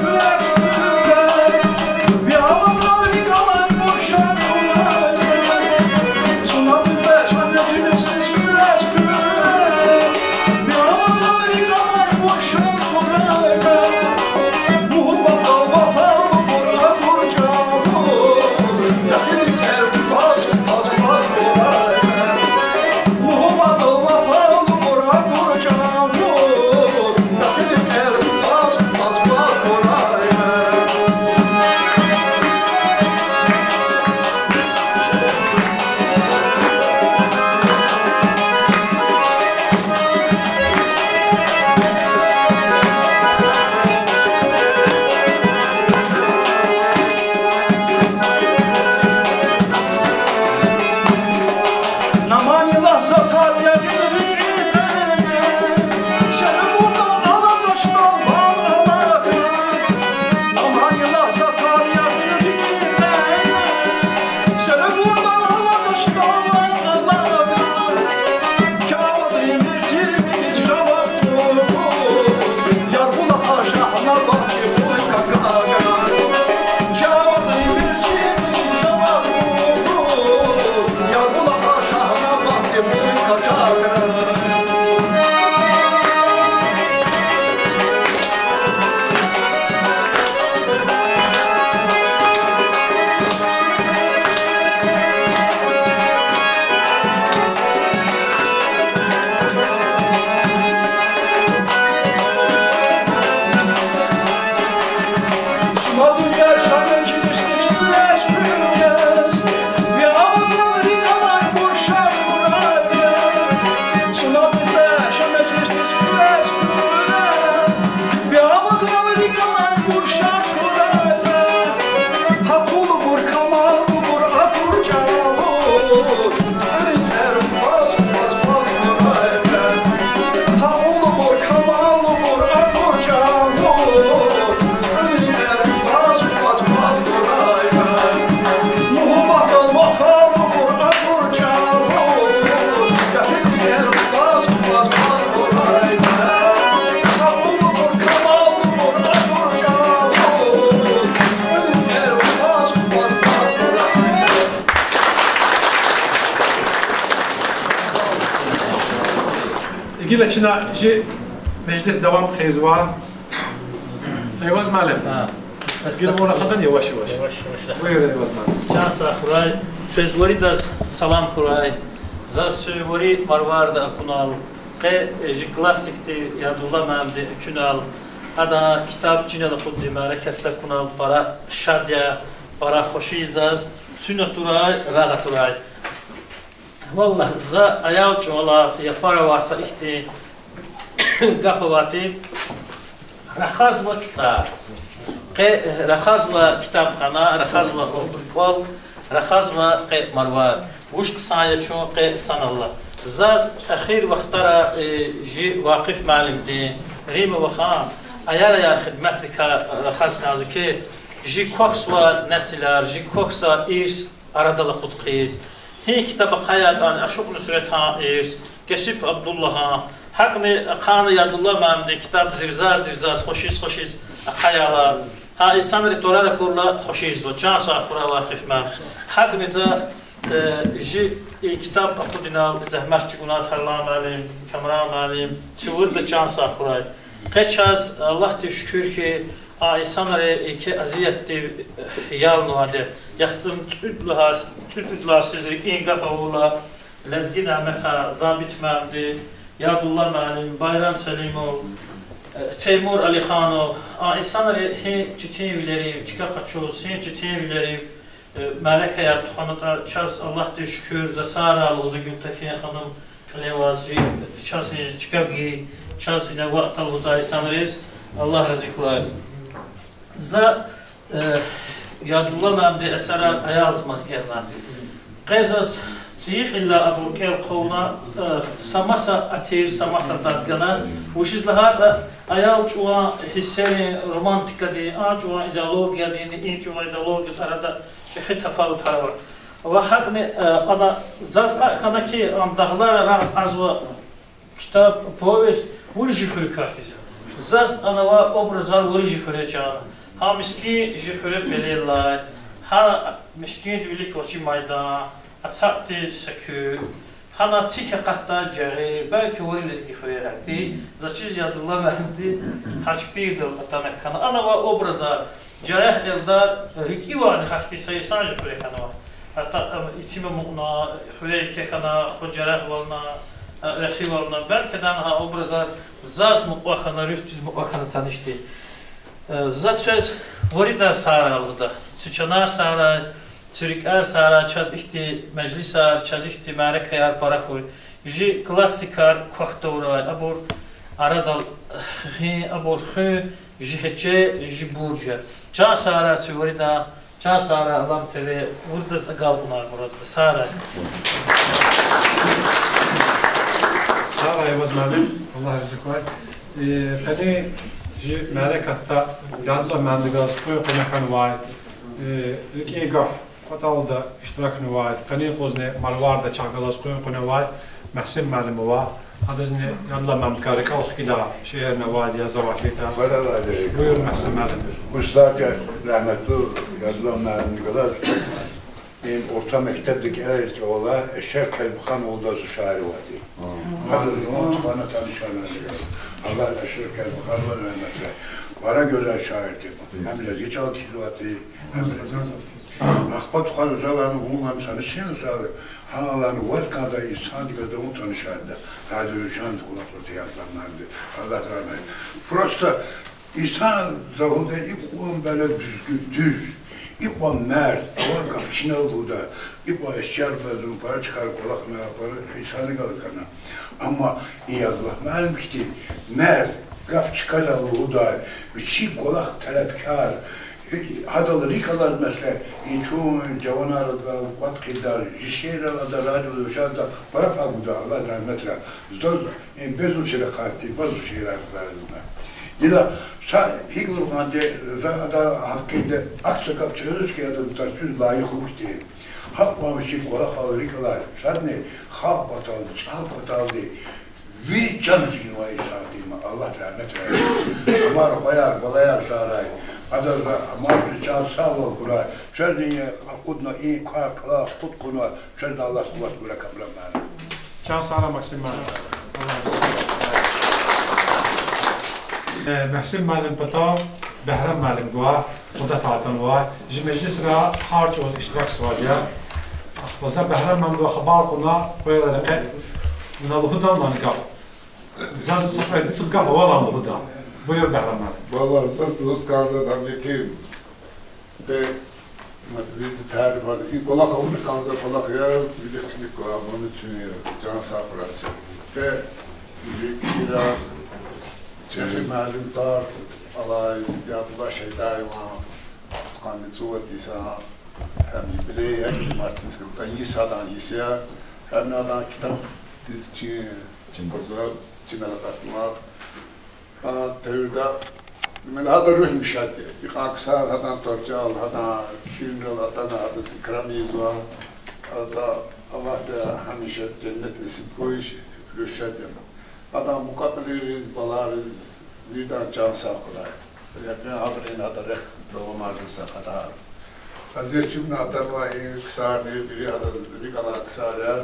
İlgili içine meclis devam kıyızva. Eyvaz malum. Gelin ona kadar yavaş yavaş. Buyur Eyvaz malum. Cansa kuray, sözleri de salam kuray. Zaz sözleri marvarda akunal. Qe klassikti yadullah məmdi kunal. Ada kitab cinələ xuddi mərəkətlə kunal. Para şadya, para xoşizaz. Tünə turay, rağa turay. Vallahi za ayav çoğala yapara varsa ihti qafavati raxaz və kitab. Raxaz və kitabxana, raxaz və xudbol, raxaz və marvar. Vuş qısaya çoğun sanallah. Zaz əxir vaxtlara vaqif məlimdi. Rimi və xan ayar xidmət vika raxaz qazı ki ji koks və nəsilər, ji koksa irs aradalı xudqiz. Hi kitabı hayatan aşuq nüsrətən irs. Kesib Abdullah'a Haqqni qanı yadullah məmdi kitab zirzaz, xoşiz xayalar. Ha insan ritorara kurla xoşiz və cansa xura vaqif mən. Haqqniza kitap akudinal zəhmət çuqunat harlan məlim, kamran məlim, çuğurda cansa xuray. Qəçaz Allah te şükür ki insanları ki aziyyətdi yal nuadə. Yaxtım tütüdlah sizlik inqaf avula, ləzgin əhmətə, zabit məmdi, Yadullah məlim, Bayram Selimov, Teymur Alixanov, insanları ciddi bilərim, çıqaqaçoz, ciddi bilərim, Mələk həyat tuxanıda çaz Allah te şükür, Zasara Alıqızı Gültəkiyə xanım, Levazı, çaz çıqaqi, çaz ilə vaxt alıqıza insanlarız, Allah razı kulayız. Za Yadullah məmdi əsərə ayazmaz gəlmə. Qəzaz Ciyik illa Abulkev qovuna samasa atir, samasa dadgana. Uşizlaha da ayal çuğa hisseli romantikadi, çuğa ideologiyadi, çuğa ideologiyası arada şehir tefavut var. Ve haqqni ana zaz xanaki dağlar rahat azva kitap, povest vur jifiri kartiz. Zaz ana va obrazlar vur jifiri çağına. Ha miski jifiri pelellay, ha miski dülik oçi maydan. Atsaqti sakü, hana tika qatta jari, belki oyunuz gifirekti. Zaçiz Yadullah məmdi, haçbirdir atanak kana. Ana va obraza jarah eldar hikivani haqqi sayısan jifirek ana var. Hatta itime muğna, xüreyke kana, xo jarah valna, rəxi valna. Belki dan ha obraza zaz muqvaqana, rüftüz muqvaqana tanıştı. Zaçiz vorida saralıda, Süçanar saray, Türkler sara çaz ihti meclisar çaz ihti mərək xəyar paraxoy. Ji klassikar qoxtavray abur aradal xi abur xi ji heçe ji burja. Ca sara çuvrida ca sara alam teve urda qalbuna burada sara. Sara Eyvaz məlim Allah razı qoy. Qəni ji mərək hatta yadla məndiqas qoy qonakan var. Egaf Qatalda iştirak nüvayet, Qani Qozne Marvarda Çanqalas Qoyun nüvayet, Məhsin müəllimi var. Adızını yanıla məmdkarı qalq ila şehir nüvayet yazavakita. Buyur Məhsin müəllim. Ustad rəhmətli yazılan müəllim qədər benim orta məktəbdəki əyət oğla Eşref Kəlbixan oğlası şairi vardı. Adı onun tuğana tanışanlar. Allah Eşref Kəlbixan var rəhmətli. Bana göre şairdi. Hem lezgi çaltışı vardı, hem lezgi. Akbat ukarızalarını bulmam sana sen sağlı. Hanalarını vatkada insan gibi de onu tanışardı. Hadi üşandı kulaklığı yazlanlardı. Allah rahmet. Prosta insan zahıda ilk böyle düz. İlk on mert, o kapçına oldu. İlk o eşyar bezim, para çıkarıp kulak ne yapar, insanı kalır kana. Ama iyi Allah malum ki mert, gaf çıkar oldu da, üçü kulak talepkar. Hadalı rikalar mesela, çoğun cavan arada, vat kidar, şehir arada, radyoda, dışarıda, para paguda, Allah rahmet eylesin. Zor, bezul şeyle kalktı, bazı şeyler verdim. Yıla, hikmur madde, da hakkında aksakap çığırız ki adam taşsız layık hukuk değil. Hak mamışı kola kalırikalar, sadne halk bataldı, çal bataldı. Bir can için o isatıyma, Allah rahmet eylesin. Amar bayar, balayar saray. Adada amacı can sağ ol kuray. Sözünü akudna iyi kakla tutkuna. Sözünü Allah kuvvet bırakamam. Can sağlamak için ben. محسن معلم بتا بهرام معلم گواه خدا تعطن وای جی مجلس را هر چوز اشتراک سوالیا وزا بهرام من دو خبر کنا کویل رقه من الهدا نانگاف زاز صحبت بتلقى والله الهدا buyur بهرام معلم والله اساس دوست کردم یکی به مدرید تعریف var. İlk olarak onu kanza olarak ya birliklik var. Bunun için can sağlığı. Ve biraz çeşitli malumlar alay yapılan şeyler var. Kanıtı ise hem birey hem Martin Scott'tan yisadan yisya hem nadan kitap dizci çimboza çimelakatlar. Teoride من هذا روح مشاد أكثر هذا ترجال هذا كينل هذا هذا كراميزوا هذا الله ده هميشه جنة نسيب كويش رشدم هذا مقابل بالارز ليدان جان ساقلاي يعني هذا هذا رخ دو مارس هذا هذا شوفنا هذا ما أكثر نبي هذا رجال أكثر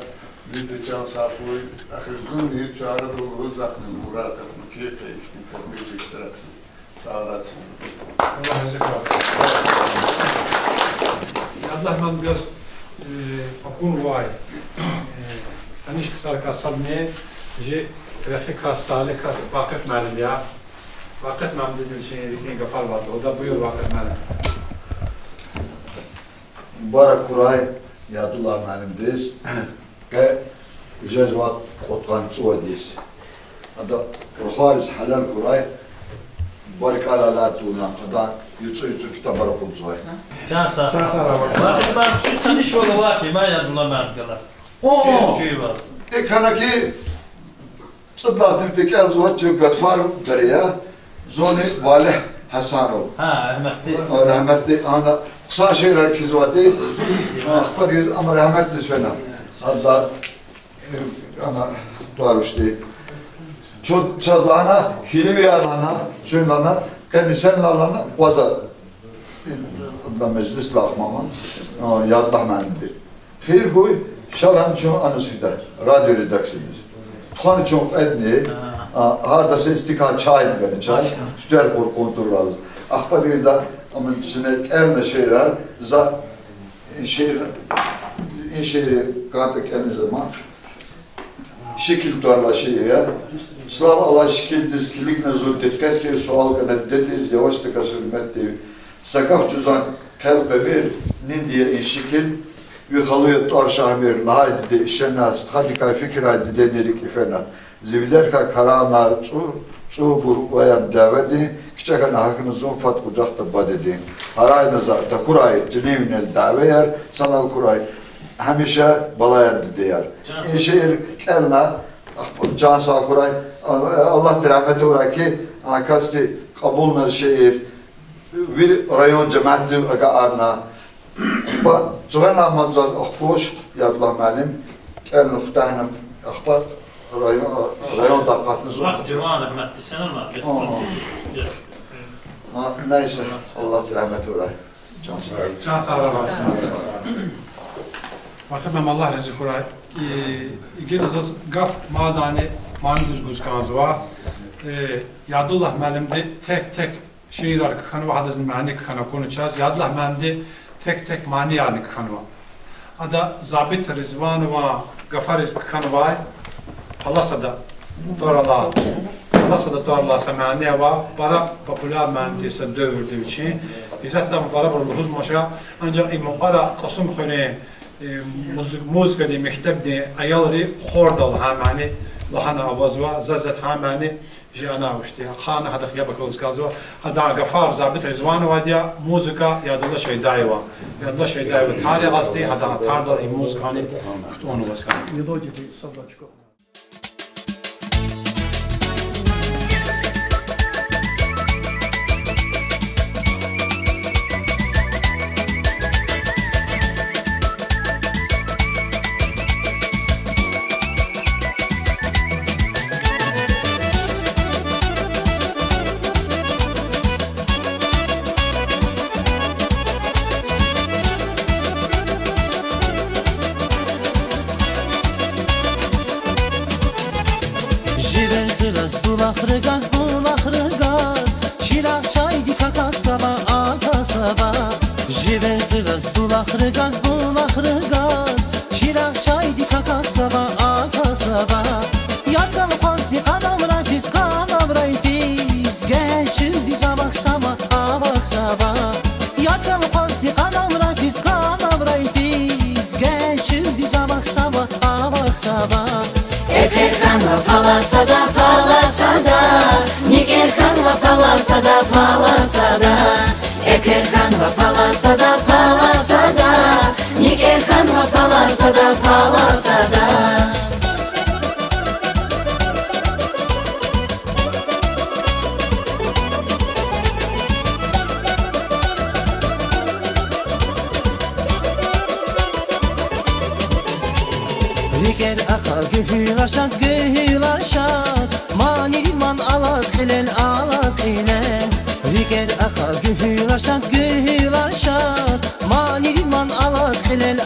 ليدان جان ساقوي آخر الدنيا جارد وغزق المراد كيف يشتغل بيشتغل Allah razı olsun. Allah man göz akun vay. Aniş kısar kasabne je rehi kasale kas vakit malum ya. Vakit malum bizim şey rikin gafal vardı. O da buyur vakit malum. Barak kuray yadullah malum biz. Ke jezvat kotkan tsuadis. Ada ruhariz halal kuray. Barikala latuna ada yüzü kitaplara kumsay. Cansa. Cansa var. Vakit ben şu tanış yolu var ki ben yadullah mezgalar. Şey var. Kanaki sıdlastim teki azvat çıgatfar deriya zoni Valih Hasanov. Ha rahmetli. Rahmetli ana kısa şeyler kizvati. Akbar yüz ama rahmetli fena. Hatta ana doğruştu. Çok çazlana, hilvi alana, söylana, kendisen alana, vaza. Da meclis lakmama, yadlah mendi. Khir koy, şalan çok anısıdır, radyo redaksiyonuz. Tuhanı çok edni, hada se istikal çay beni çay, süper kor kontrol alır. Akbadırızda ama içine evne şeyler, za şehir katık evne zaman, şekil tuarla şehir. Слава Allah şekil dizkilik nazur detket sual kadar dediz yavaş tıkası hürmetti. Sakaf cüzan kalbe bir nindiye şekil ve halıyet arşamir nahaydi de işena stadika fikiraydı denelik ifena. Zivler ka karana çubur veya davedi küçükana hakkını zonfat kucakta badedi. Haray nazar da kuray cinevinel daveyer sanal kuray hemşe balayar diyor. İşehir kelna can sağ kuray Allah rahmeti uğra ki kasti kabulna şehir bir rayon cemaati aga arna ba çuvena manzal akboş yadullah malim kel nuftahna akhbar rayon dakikatınız Bak Cemal rahmetli senin var. Neyse Allah rahmeti uğra Can sağ olun. Bakın Allah razı kuray. İngiliz gaf madani mani düzgüz kanzva. Yadullah malimde tek şeyler kanva hadizin mani kanva konuşacağız. Yadullah malimde tek mani yani kanva. Ada zabit rizvan ve gafariz kanva. Halasada doğrala. Halasada doğrala samaniye ve para popüler manidiyse dövürdüğü için. İzzettem para bulduğumuz maşa ancak imukara kasım khune موزیک دی مکتب دی ایالری خوردال همانی لحن آوازوا ززت همانی جانا وشتی خانه هدخ یا بکوز کازوا هدا غفار ضابط رضوان وادیا موزیکا یادولا شیدایوا یادولا شیدایوا تاریخ استی هدا تاردال این موزیکانی اون واسکان Yedodi Sablaçko. zırız bulakırı gaz Şirak çay dikak sabah aka sabah Jive zırız bulakırı gaz Şirak çay dikak sabah aka sabah Yakal fazla kanavra fiz Geçir diza bak sabah Yakal fazla kanavra fiz Geçir diza bak sabah Eker kanva palasada Niger kanva palasada Eker kanva palasada Niger kanva palasada Riger akar gühül aşak Mani liman alaz hilel Riger akar gühül aşak Mani liman alaz hilel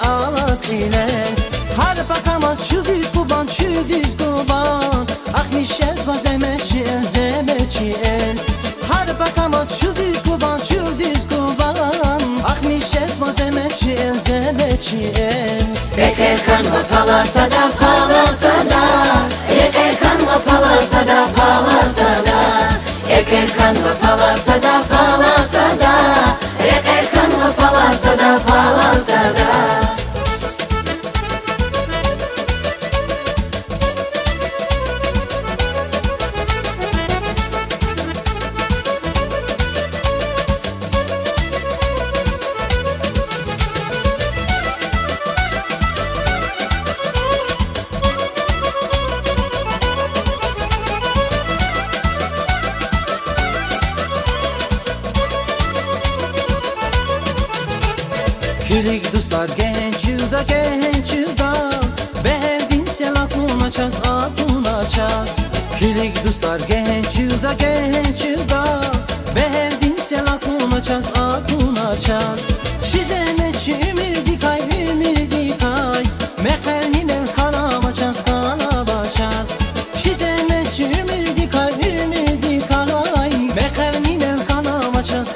Har bakamaz çüldüz kuban Akmişez vazemeçi el Har bakamaz çüldüz kuban Akmişez vazemeçi el Eker kanva palasada Eker kanva palasada Eker kanva palasada Eker kanva palasada Kilik dostlar genç yılda Beherdin sel aklına çaz Kilik dostlar genç yılda Beherdin sel aklına çaz Şizemeçi ümidi kay Mekerni mel kanava çaz Şizemeçi ümidi kay Mekerni mel kanava çaz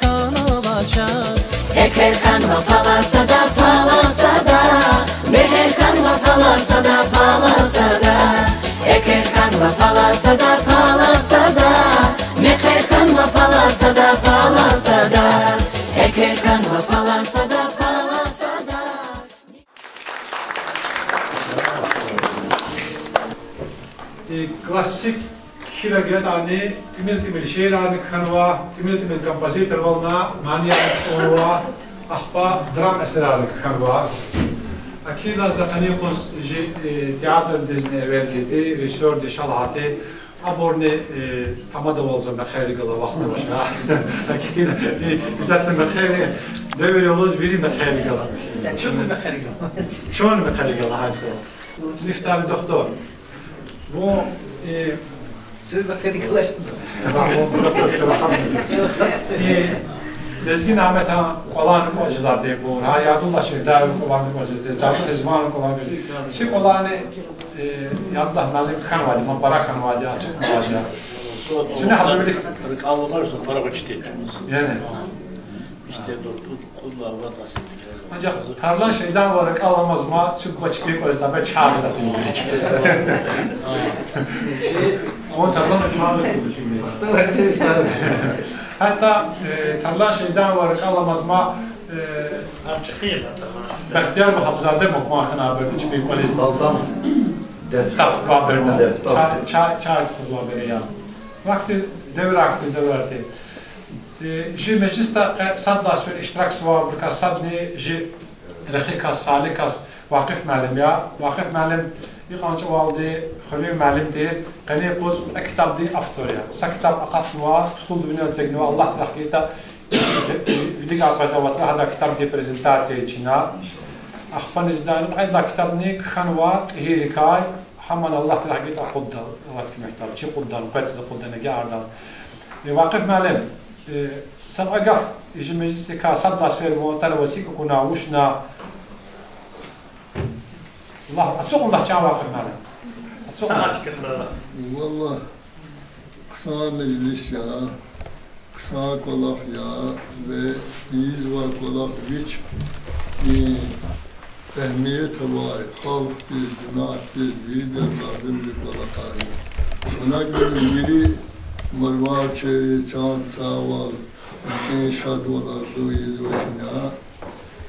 Eker kanva palasada Meher kanva palasada Eker kanva palasada Meher kanva palasada Eker kanva palasada Klasik kiragiyatani timil şeirani kanva timil kompozitör olna maniya olwa ahpa dram eserani kanva akida zakani qos tiyatr dizne evvelgedi rejissör de şalhati aborne tamada olsun bakayri gala vaqtı başa akida zaten bakayri develiyoruz biri bakayri gala şunu bakayri gala hasa niftar doktor bu Siz bakayri galaştınız. Lezgin Ahmet'a olan mucizatı bu. Hayatullah Şehdavi olan mucizatı. Zabit Ezman'ın olan mucizatı. Şimdi olanı yallah nalim kanvali, para kanvali, açık kanvali. Şimdi haberlik. Kalmalar sonra para geçtiğimiz. Yani. İşte kullar vatasın. Ancak tarlan şeyden olarak alamaz mı? Çünkü başka özden ben çağrı zaten bildik. Ama tarlan çağrı kurdu şimdi. Hatta tarlan şeyden olarak alamaz mı? Bəxtiyar Muhafizade Muhmakın abi, üç büyük polis. Daldan. Taf var böyle. Çay kız var böyle ya. Vakti devir devir. Ji meclista saddas ve iştiraksı var bir kasadni ji rehikas salikas vakıf malim ya vakıf malim yıkancı valdı xöli malim değil qani qoz kitap di aftoriya sa kitap aqatwa stul dünya çekni Allah rahmeta vidik aqazavatla hada kitap di prezentatsiya içina axpan izdanım ayda kitabni khanwa hirikay haman Allah rahmeta qudda vakti mehtab çi quddan qatsa quddana gardan vakıf malim سن أقف يجي مجلس كاسات داسفير موتر وسيك كنا وشنا الله أتسوق الله شام واقف معنا أتسوق والله kısa meclis ya, kısa kolak ya ve biz var kolak hiç ehemmiyet var, halk bir, cemaat bir, liderlerden bir kolak ayı. Ona göre biri marvar çeyri, çağın sağval, şadvalar, duyiz başına.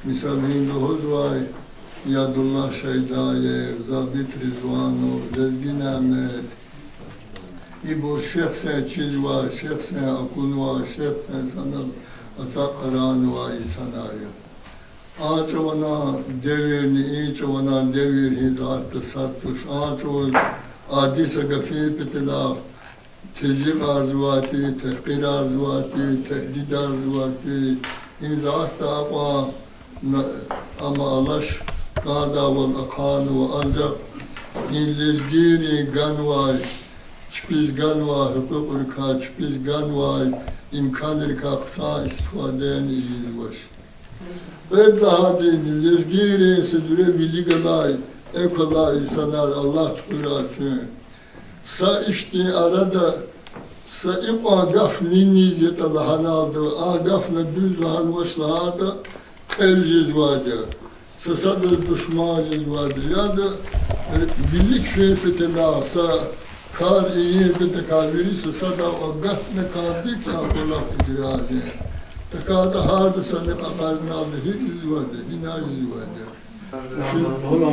Misal Hinduhoz var, Yadullah Şeydayev, Zabit Rizvanov, Rezgin Ahmet, İbur Şehsen Çizva, Şehsen Akunva, Şehsen Sanal, Atakaranva İsanarya. Ağaçovana devirni, İçovana devir hizartı sattuş, Ağaçovun adisa gafir pitilaf, tezik arzuvati, tehkir arzuvati, tehdid arzuvati, İzah dava ama alaş kada vel akanu ancak İllizgiri ganvay, çpiz ganvay, hukuk ırka, çpiz ganvay, imkan ırka kısa istifadeyen iyiz baş. Ve daha değil, İllizgiri sidre biligalay, ekolay sanar Allah tukuratı. Sa işte arada sa ip agaf ninizet Allah'ın aldığı agafla düz lahan başladı kelciz vardı. Sa da düşmaciz vardı ya da birlik fiyatına sa kar iyi bir de kalbiri sa da agaf ne kaldı ki Allah idracı. Takada hardı sana kakazın aldı hiç vardı, inaciz vardı.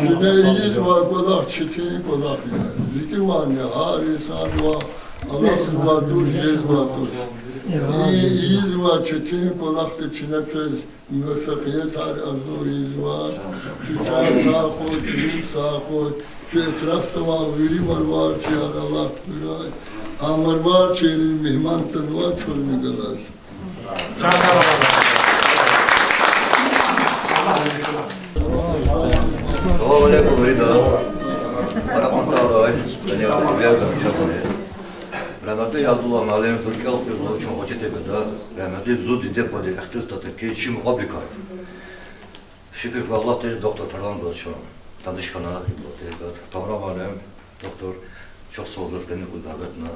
Şüneyiz var kolak çetin kolak ya. Zikir var ya, harisan var. Allah'ın var, dur, yez var, dur. İyiz var, çetin kolakta çinefez, müveffekiyet arzu iz var. Tüçar sağ koy, tüyüm sağ koy. Şu etrafta var, veri var, çeyar Allah turay. Amar var, çeyrin mihmantın var, çölmü galas. Selamun aleyküm Rida. Bana sağ beni yaptım rahmetli Yadullah Alem Fırkı Alpırlı için Hoçetepe'de rahmetli Zudi Depode Ehtir Tatırki için fabrika. Şükür ki Allah tez doktor Tarlan Başkan, danışkana, Tamramanem, doktor çok sözleşkeni kuzdavetna.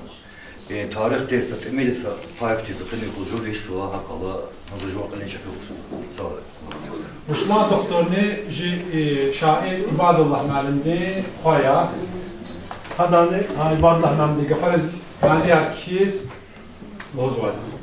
Tarih tezat, emilisa, fayak tezatını kuzulisi ve hakalı nazıcıvakalın çakıyorsun. Sağ olun. Müslüman doktorunu şair İbadullah Məlimdi, Xoya. Hadanı İbadullah Məlimdi, Gafarız Maliya Kiz, Lozvaydı.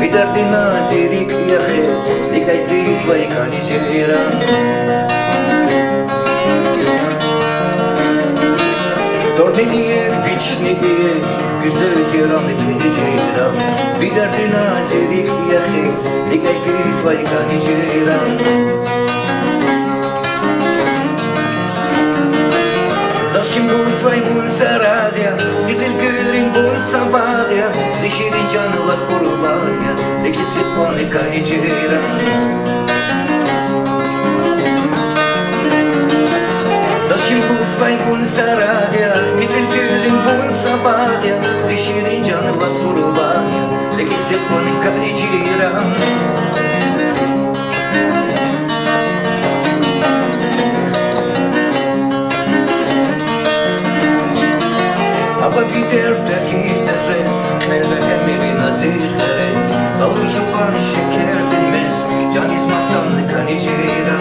بدرد نازريك يا خير لكي في صبيك عن جيران Tornir biçniye güzel keramet ceyran Bir derdi nazirik yahi Ligay fiz vaykani ceyran Zaşkim buz vay bul saraya Güzel gülün bul sabahya Dişirin canı las kurubaya Lekisi panikani ceyran Zaşim buz vay bul saraya Güzel gülün bul sabahya Dişirin canı las kurubaya Lekisi panikani ceyran Aba gider terhis tezes Melve emiri nazir xerez Dalır juvan şeker dinmez Caniz masanlı kanicera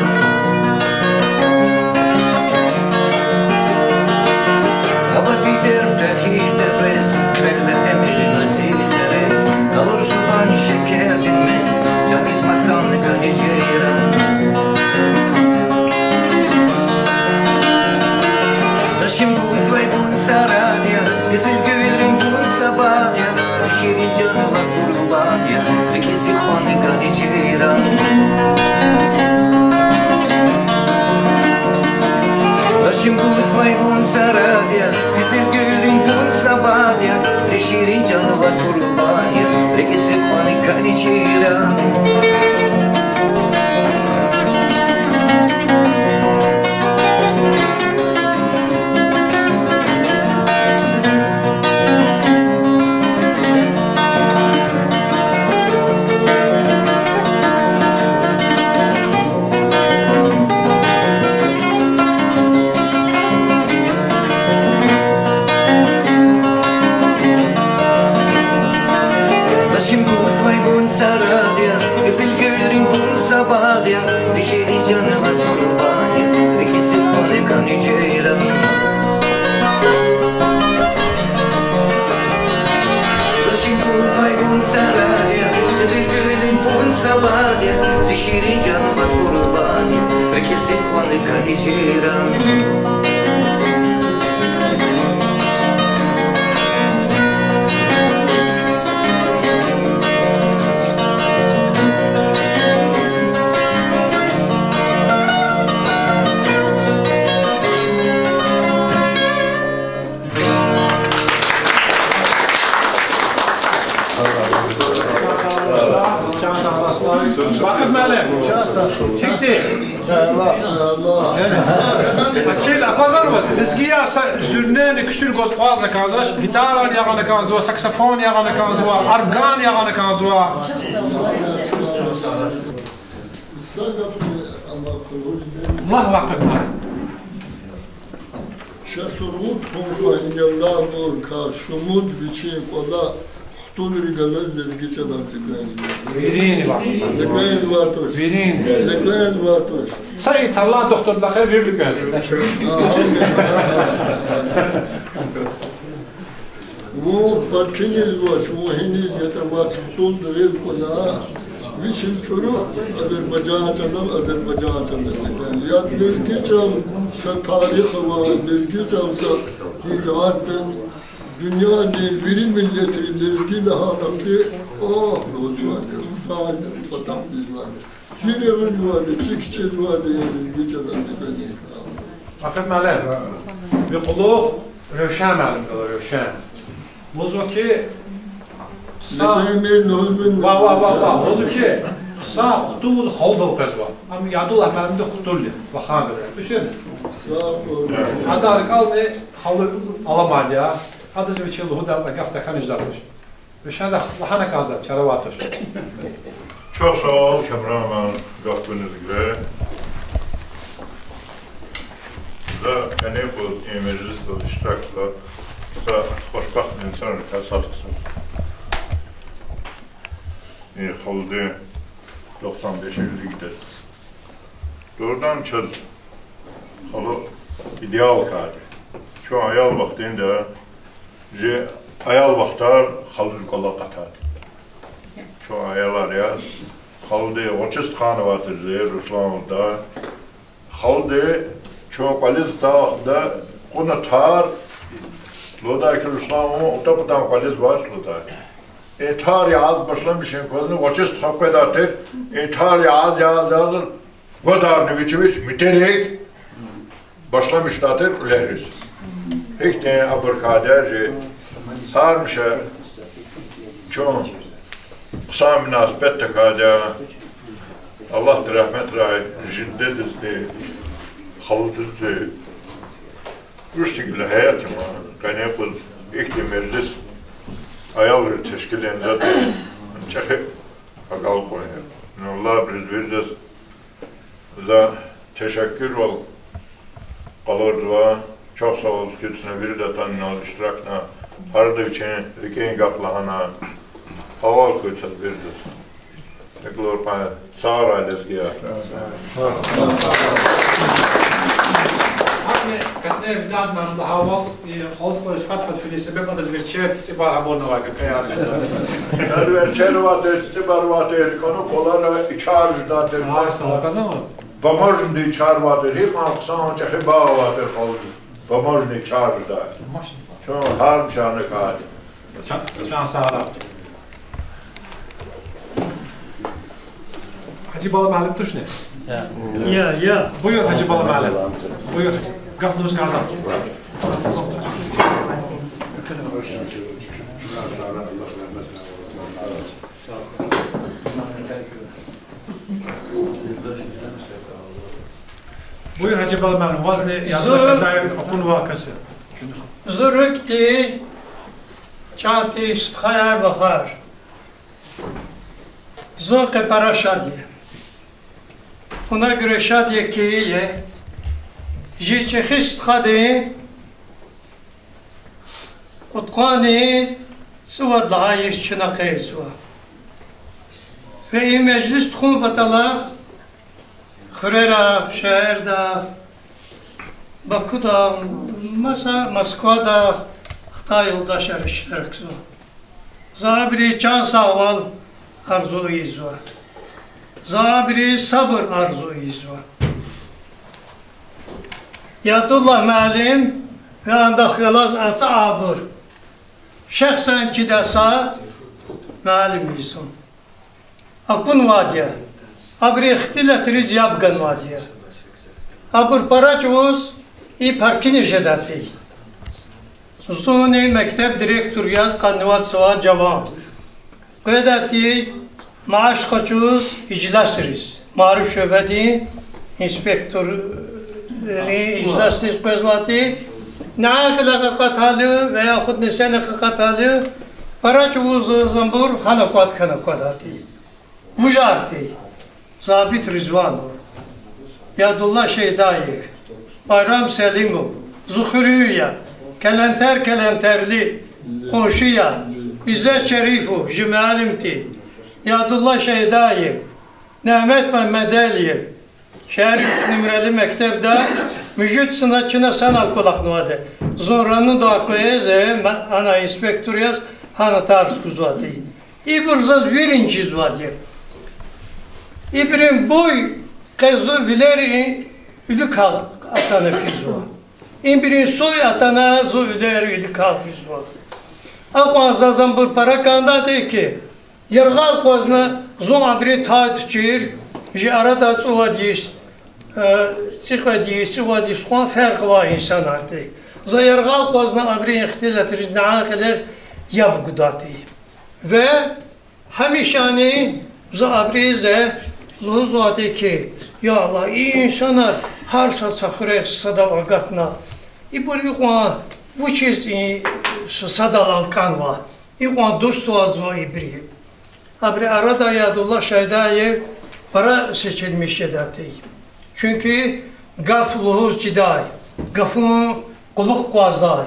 Aba gider terhis tezes Melve emiri nazir xerez Dalır juvan şeker dinmez Caniz masanlı kanicera Zaşim bu izvay bu saraya Güzel gülün bu sabahya Şirin canı las kurbanya Lekisi khoni kani ceyran Zaşim bu izvay bu saraya Güzel gülün bu sabahya Şirin canı las kurbanya Lekisi khoni kani ceyran Kila pazarımız. Lizgiya zürnen küsür göz pazla kanzaş. Gitar yağını kanzva, saksafon yağını kanzva, argan yağını kanzva. Allah vakitna. Şasurmut konfa inevla dur ka şumut biçim ola xtul rigalaz lezgiçadan tıkayız. Verini var. Tıkayız var toş. Verini. Tıkayız var toş. Sayı Allah doktorlara verirlik özür. Bu parçeniz var, muhiniz yatama çıktım değil kola. Biçim çoru Azerbaycan'dan. Ya lezgiçal sa tarih var, lezgiçal sa zaten dünya devri milletleri lezgi lahanakti oh rozvane, sahne patamız var. Sürevimiz var, çikiçiz var lezgiçadan tıkayız. Fakat malem, bir kulluq rövşen malum kalır, rövşen. Mozu ki mozu ki sa xutuz xoldul qazva. Am yadullah malimde xutulli va xandır. Düşün. Hadar kalne xalı alamaydı ya. Adı zveçildi huda ve gafta kanıcdarmış. Ve şada lahana kazar çaravatır. Çok sağ ol kameraman yaptığınız gibi. Da enefuz mecliste iştirakla xoşbaxt insan kasatısı. Xaldı 95 yıllıkta. Doğrudan çöz. Xalı ideal kardı. Şu ayal vaxtında ayal vaxtlar xaldı kola qatadı. Şu ayalar ya xaldı oçist xanı vatır Ruslan'da. Xaldı çok aliz dağda ona tar Lodaki Ruslan'ı otapudan aliz var Lodaki. Tar yaz başlamışım kozunu oçist xapedatır. Tar yaz Godar Neviçeviç müterek başlamışlatır uleriz. Hiç ne aburkaderce sarmışa çok kısa münasebet tekada Allah rahmet ray jiddetizdi xaltızdı rüştükle hayatım kaynaklı ikti meclis ayağları teşkilen zaten çekip akal koyuyor. Allah biz veririz. Za teşekkür ol. Kalırdıva çok sağ olsun kürsüne biri de tanınal iştirakna hardı için ülkenin kaplahana haval koyacağız veririz. Eklor kaya sağır ailesi ya. Katne vladman da haval xalq fatfat fili sebep adı bir çert sibar abone var kayar. Yani çervatı sibar vatı konu kolara içar zaten. Ay sağ kazanmaz. Pomožni čar vater, imam samo če heba vater xaldı. Pomožni čar da. Čo harm şanı kadi. Can sağlar. Hacı Bala Malim tuş ne? Ya. Buyur Hacı Bala Malim. Buyur. Gafnuz kazan. Buyur Hacı Bala Malim. Vazni yazmışa dair okul vakası. Zurukti çati istkaya bakar. Zoke para şadiye. Ona göre şadiye kiye jiçehist khadi Kutkani suva daha işçina kaysuva. Ve meclis txum batalar Xurera, şehirda Baku'da, Moskva'da Xitay yoldaşlar iştirak zor. Zabiri can sağval arzuiz var. Zabiri sabır arzuiz var. Yadullah malim ve anda xilaz asa abur. Şəxsən gidəsə malim izun. Akun vadiya. Abri ixtilətriz yabqan vadiya. Abur paracuz i parkini jedati. Zuni mektep direktor yaz kandivat sıva cavan. Qedati maaş kaçuz iclasiriz. Marif şöbedi inspektor iclasınız gözvati ne akıla katalı veya xud nesene katalı para çuvuzu zambur hanakat kanakadati mujarti zabit Rizvanov Yadullah Şeydayev Bayram Selimov Zuhuriya kelenterli Konşuya İzzet Şerifov Jimealimti Yadullah Şeydayev Mehmet Mehmedeliyev Şehir Nümreli Mekteb'de müjit sanatçına sanat kulaknıvadı. Zonranın da koyeze ana inspektör yaz hana tarz kuzvatı. İburzaz birinci zvatı. İbrim boy kızı vileri ülük atanı fizva. İbrim soy atana zu vileri ülük fizva. Akwan zazam bu para kanda de ki yergal kozna zon abri taat çir ji arada tsuvadis Sikadiyesi vadiskuan farkı var insan artık. Zayargal kozna abri ihtilatı naakılar yapgıdatı. Ve hemişani zabrize zuzvatı ki ya Allah iyi insanlar her satsakırek sadavagatna. İburi kuan bu çiz sadal alkan var. İkuan dost vazva ibri. Abri arada Yadullah Şeydayev para seçilmiş edatı. Çünkü gafluhuz ciday, gafun kuluk quazday.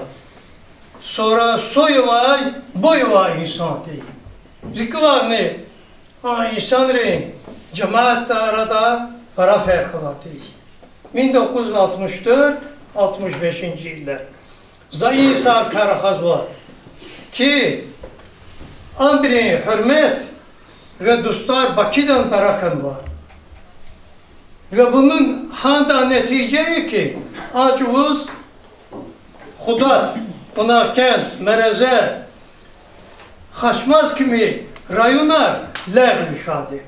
Sonra soy vay, boy vay insan değil. Zikri var ne? İnsanların cemaat arada para farkı var değil. 1964-65 yıllar. Zayisar Karakaz var. Ki Ambirin hürmet ve dostlar Bakı'dan parakan var. Ve bunun handa neticeyi ki acımız Xudat, Pınarkent, Mereze, Xaçmaz kimi rayonlar lağv şadi.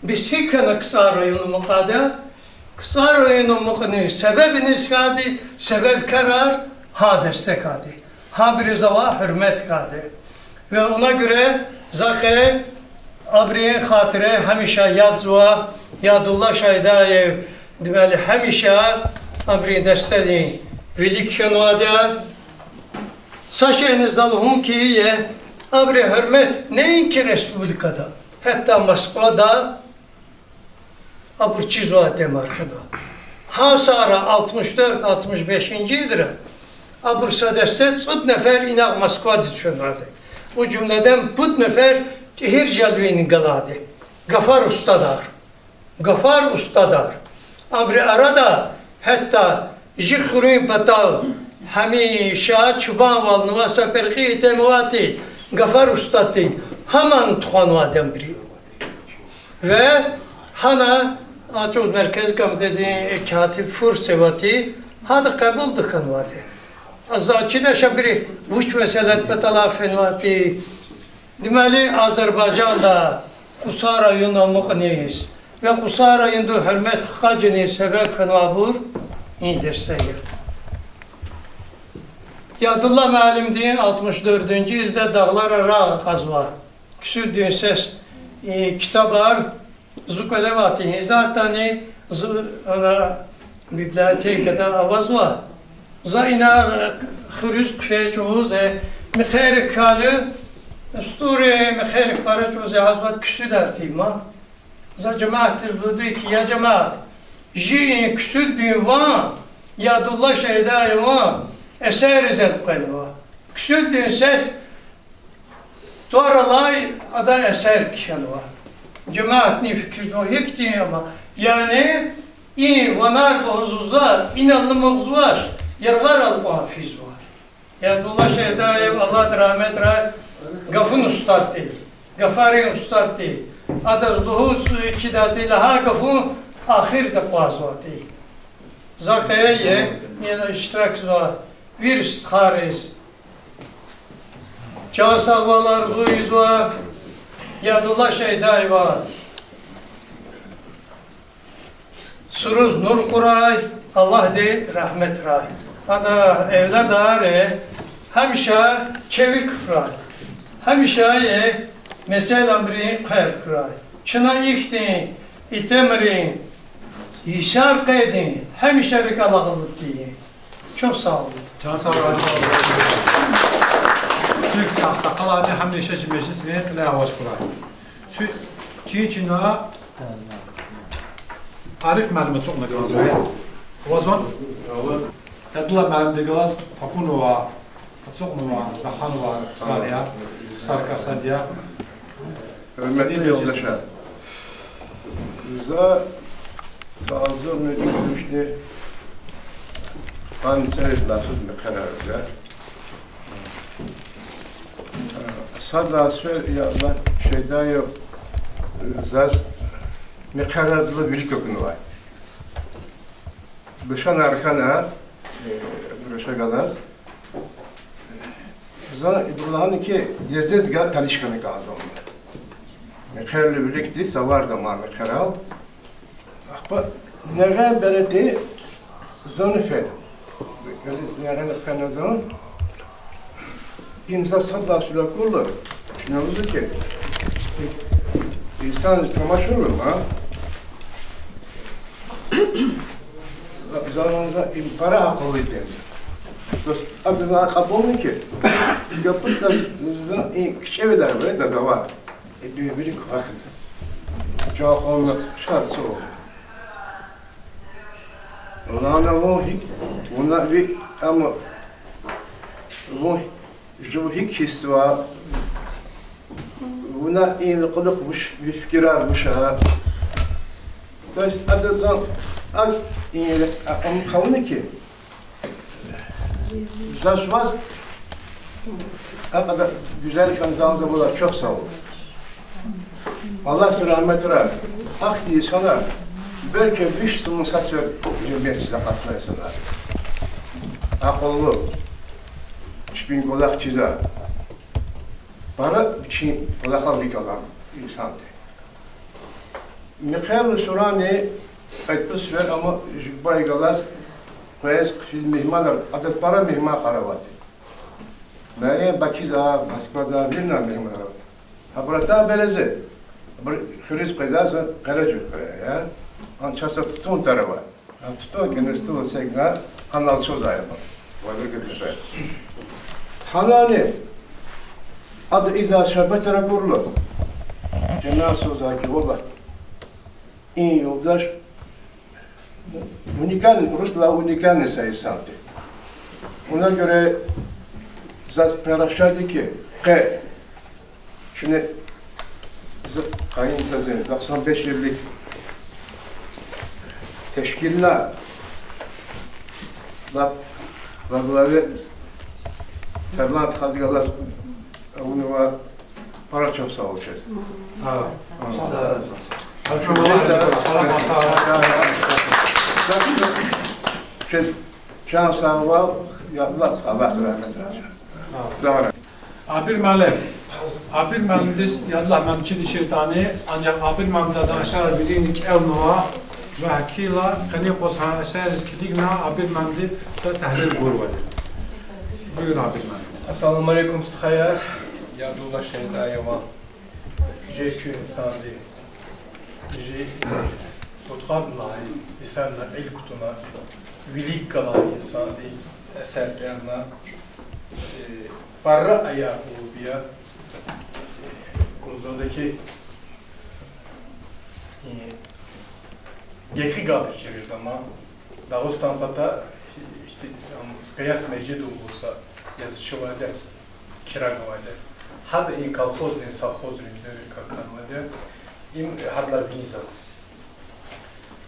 Biz hikâne kısa rayonu muqada, kısa rayonu muqını sebebini şadi, sebep karar ha destek adi. Ha bir zava hürmet kadi. Ve ona göre zakı abriye hatire hemişe yazva Yadullah Şeydayev demeli hemişe abriye destedi velik şenvada saçeniz dalhun ki ye abriye hürmet neyin ki Respublika'da hatta Moskova'da abur çizva demarkada hasara 64-65 yıldır abur sadestet sud nefer inak Moskva düşünüyordu. Bu cümleden put nefer her jalveyni galadı. Gafar ustadar. Gafar ustadar. Abri arada hatta jikhrui batav hamisha çuban valnıva saperqi temvati Gafar ustadı. Haman tuhanvadan biri. Ve hana açoz merkez komitesi katip fursevati hada kabul dıkanvadı. Azatçıda şabiri vuç meselet betala fenvati. Demeli Azerbaycan'da Qusa rayonuna muqniyiz ve Qusa rayonunda hürmet xacını sebep kanabur indirseyi. Yadullah müəllimdiyin 64. ildə Dağlar Ara qazva. Küsür düğün ses kitaplar zukalevati. Zaten bibliotekada avaz var. Zayna xürüz kfeçoğuz mixerik kalı Sturi mixerik paraçoğuz hazvat küsür dertima. Za cemaattir budu ki ya cemaat ji küsür düğün var Yadullah Şeydayev var eser zevkleri var. Küsür düğün ses doğrulay ada eser kişen var. Cemaat ne fikir o hek diyor ama yani iyi vanar bozuzlar inanlı mağzuvar yergar al muhafiz var. Yadullah Şeydayev Allah rahmet ray gafun ustad değil. Gafari ustad değil. Adaz duhus içidatıyla ha gafun ahir de qazvat değil. Zakaya ye yani iştirak var. Bir istkariz. Çağsağvalar zuyiz var. Yadullah Şeydayev var. Suruz nur kuray. Allah de rahmet ray. Ada evlad are hemşe çevik ray. Hemşe mesela amri khair ray. Çına ihtin itemrin İşar edin. Hem işaret alakalık diye. Çok sağ olun. Can sağ olun. Türk Aksakalı hemşe meclisine kılaya hoş bulduk. Çiğçina Arif məlumat çok nagaz var. Ozman? Tadla məlumat nagaz. Papunova, Patsoknova, Nakhanova, Sarıya, Sarkasadiya. Hürmetli yoldaşlar. Rıza sağlığı meclisinde kanser lafız mı kararlar? Sadla söyle ya Allah şeyda yok. Rıza ne kararlı bir kökünü var. Dışan arkana buraya kadar. Rıza İbrahim'in ki Yezdezgah tanışkanı kazandı. Mekherli birlikte savar da mar mekheral. Akba negen bereti zonu fel. Böyle negen efendim zon. İmza sadda sülakullu. Ne oldu ki? İnsan çamaşır olur mu? Zanonza impara akıllıydı. Adı kabul ki. Yapıp da kişi der böyle de zavar. Büyük bakın. Çok olmak şart soğuk. Ona lohik, ona bir ama lohik, lohik hissi var. Ona iyi kılıkmış, bir fikir almış ha. Taş adıdan az iyi ama kavunu ki. Zaşmaz. Hakikaten güzel kanzanıza bunlar çok sağ olun. Allah size rahmet eylesin. Hak diye sana belki bir sürü saçlar cemiyet size katmayasınlar. Akıllı, hiçbir kulak çizer. Bana için kulaklar bir kalan insandı. Mikhail Surani atmosfer ama baygalar koyas biz mihmanlar adet para mihman karavatı. Nereye Bakı'da, Moskva'da bir ne mihman karavatı. Habrata beleze. Kriz kazası Karacık ya. Ançasa tutun tarafa. Tutun genelde segna kanal soza yapar. Varlık etmişler. Hanani adı izah şerbet raporlu. Cenab-ı soza ki valla iyi yoldaş unikan Rusla unikan sayısantı. Ona göre zat paylaşırdı ki şimdi Kayın sözü 95 yıllık teşkiller bunları terlant hazgalar bunu var para çok sağ olacak. Sağ ol. Can sağ ol. Allah rahmet eylesin. Abir Malik. Abir Malik'is yallah memçili şeytani ancak Abir Malik'dan aşağı bilinlik evnova ve hakila kani qosha eseriz kiligna Abir Malik sa tahlil gurvadı. Buyur Abir Malik. Assalamu alaikum khayr. Ya dula şeyda yava. Jekü insandi. Je tutqablahi isanla ilkutuna vilik kalan insandi eserlerine barra ayağı biya Konzodaki geçi kalır çevirdi ama Dağıstan pata işte skayas mecid olursa yazışı vardı, kira vardı. Hadi in kolxozun, savxozun bir kakanmadı. İm hadlar vinizam.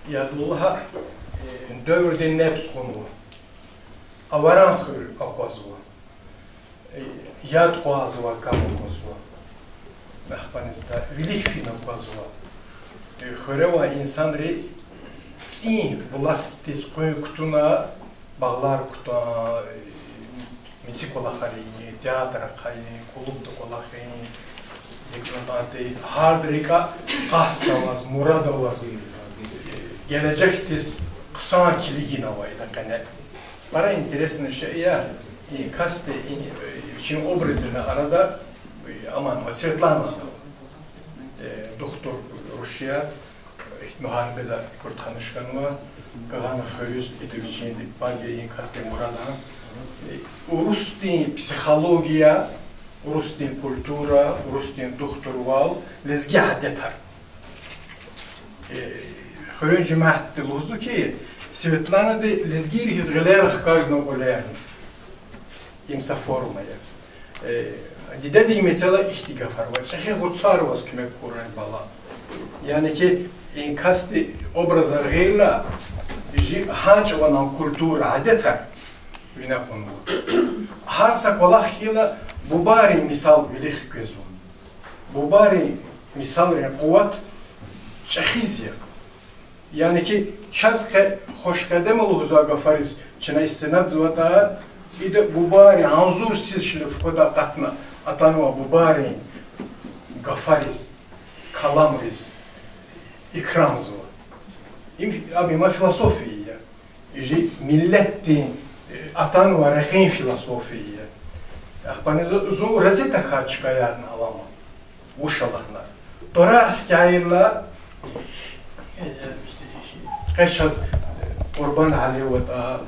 Yadullah dövrde nefs konu. Avaran xır akvazva. Yad qoazva kamokosva. Mehpanizda velik fina qoazva. Xıreva insanları sin vlastis kutuna bağlar kutuna Митикола хаrini, театра хаrini, kulüpte kola harini, deklarantı, hardrika kaslavaz, muradavaz, gelecektiz kısa kiligin havayla kane. Para interesli şey ya, kaste için obrazını arada aman Svetlana doktor Rusya müharibede kurtanışkan var. Kağanı xöyüz edileceğini balgeyin kastem oradan. Rus din psixologiya, Rus din kultura, Rus din doktorval, lezgi adetar. Xöyün cemaat diluzu ki, Svetlana de lezgi hizgılayarıq каждого гуляем. Имса формая. Dide de mesela ihtigafar var. Çeşe gutsar was kümek kuran bala. Yani ki inkasti obrazlarıyla hanç olan kultur adeta vina konu. Harsa kolahıyla bu bari misal bilik gözü. Bu bari misal yani kuvvet çeşizya. Yani ki çaske hoş kadem oluza gafariz. Çına istinad zvata İde bu bari anzur sizşilif koda katna atanıva bu bari gafariz, kalamriz, ikramzı. Abi ma filosofiya. İji milletin atanıva rekin filosofiya. Akpanızı zu rezeta kaçkayarını alama. Uşalahlar. Tora hikayela kaçaz Kurban Ali vata,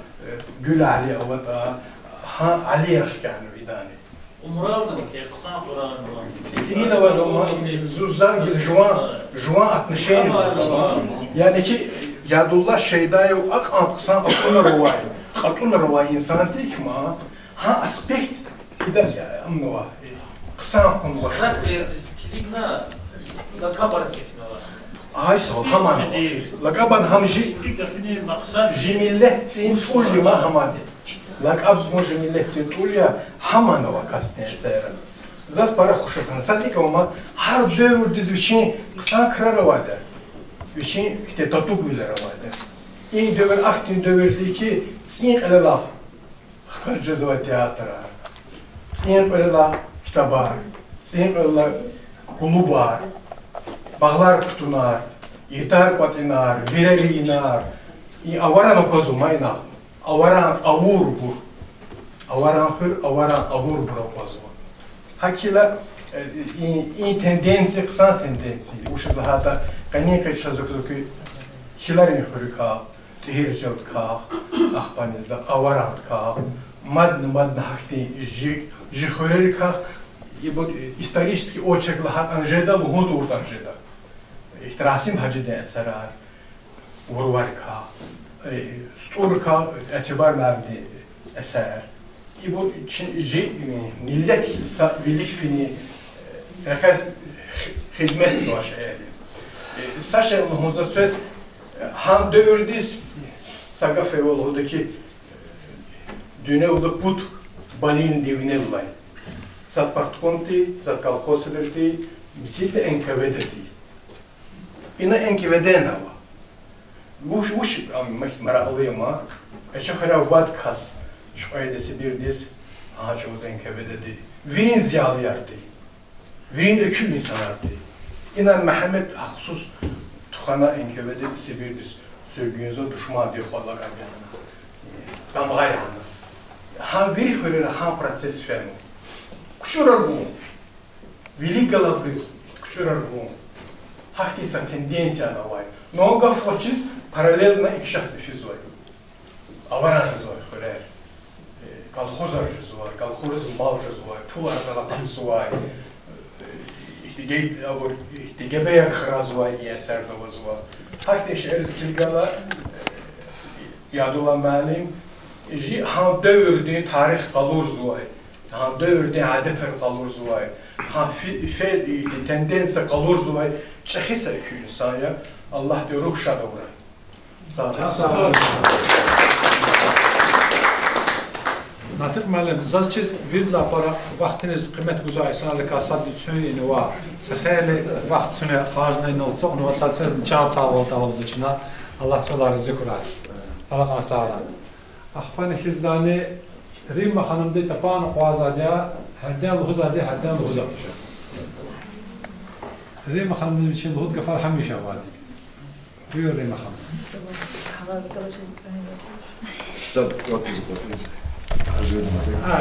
Gül Ali vata, ha Ali yaxkanı idani. Umrardım ki kısa Kur'an. İtini de var ama zuzan juan 60 yani ki Yadullah Şeydayev ak aksan akuna rovay insan değil ma ha aspekt gider ya amnova kısa konu var. Kilikna lakabar sekna var. Ay sağ haman. Lakaban hamji jimilletin fulma hamadi. Lakab može milletin tulya hamanova kastin sera. Zas para xoşakan. Sadika ama her dövür dizvişin kısa kıraravadı. Vişin işte tatuk bileravadı. İyi dövür aktin dövürdü ki sin elala. Xarcazova teatra. Sin elala kitabar. Sin elala kulubar. Bağlar kutunar. Yitar patinar, virelinar. I avaran okazumayna. Avaran avur bu. Avaran hır, avaran avur bırakmaz bu. Hakila iyi tendensi, kısa tendensi. Uşuzda hatta kaniyaka çazıklıkı hilarin hırıka, tehircelt ka, ahpanizda, avaran ka, madn hakti jihöreri ka, исторически очерк лахат анжеда, лугут урт анжеда. İhtirasım hacıda eserar, vurvarka, sturka etibar mevdi eser. Bu millet vilik fini herkes hizmet savaş eğri. Saşa Muhuzda söz ham dövürdüz saga fevoludaki düne ulu put balin divine ulay. Zat partkonti, zat kalkosilirdi, bizi de enkevedeti. İna enkevedena var. Bu maraqlıyım ha. Eşe xara vat kas. Şu aydesi bir diz ağacımız enkevededi. Virin ziyalıyardı. Virin ökül insanardı. İnan Mehmet Aksus tuxana enkevededi bir diz. Sövgünüze düşman diyor Allah kanyanına. Damğayana. Ha veri xörere ha proces fenu. Kuchurar bu. Великая жизнь, kuchurar bu. Hakisa tendencija na ovaj. Mnoga fočiz paralelna ikšahti fizoj. Avaran žizoj, xorer. Kalxozar žizoj, kalxoz mal žizoj, tular dalaqan zoj. İhtigebeyer xrazoj i eser davazoj. Hakti şeriz kilgala yadulla malim. Ji ham dövrdi tarih qalur zoj. Ha dövrde adetler kalır zuvay, ha tendense kalır zuvay, çekise iki insaya, Allah diyor ruh şada uğray. Sağ olun. Natık malın, zazçız virla para vaktiniz kıymet güzel sanırlık asad lütfünü var. Seheli vaktini xarjına inolsa, onu vattatsız can sağlığı davuz içine Allah çoğları zikuray. Allah sağ olun. Ahpan ikizdani Rima Hanım de tapan xwazadiya herden luguzadiya herden luguzatışa. Rima Hanım'ın için lugud gafar hamisha vadi. Buyur Rima Hanım.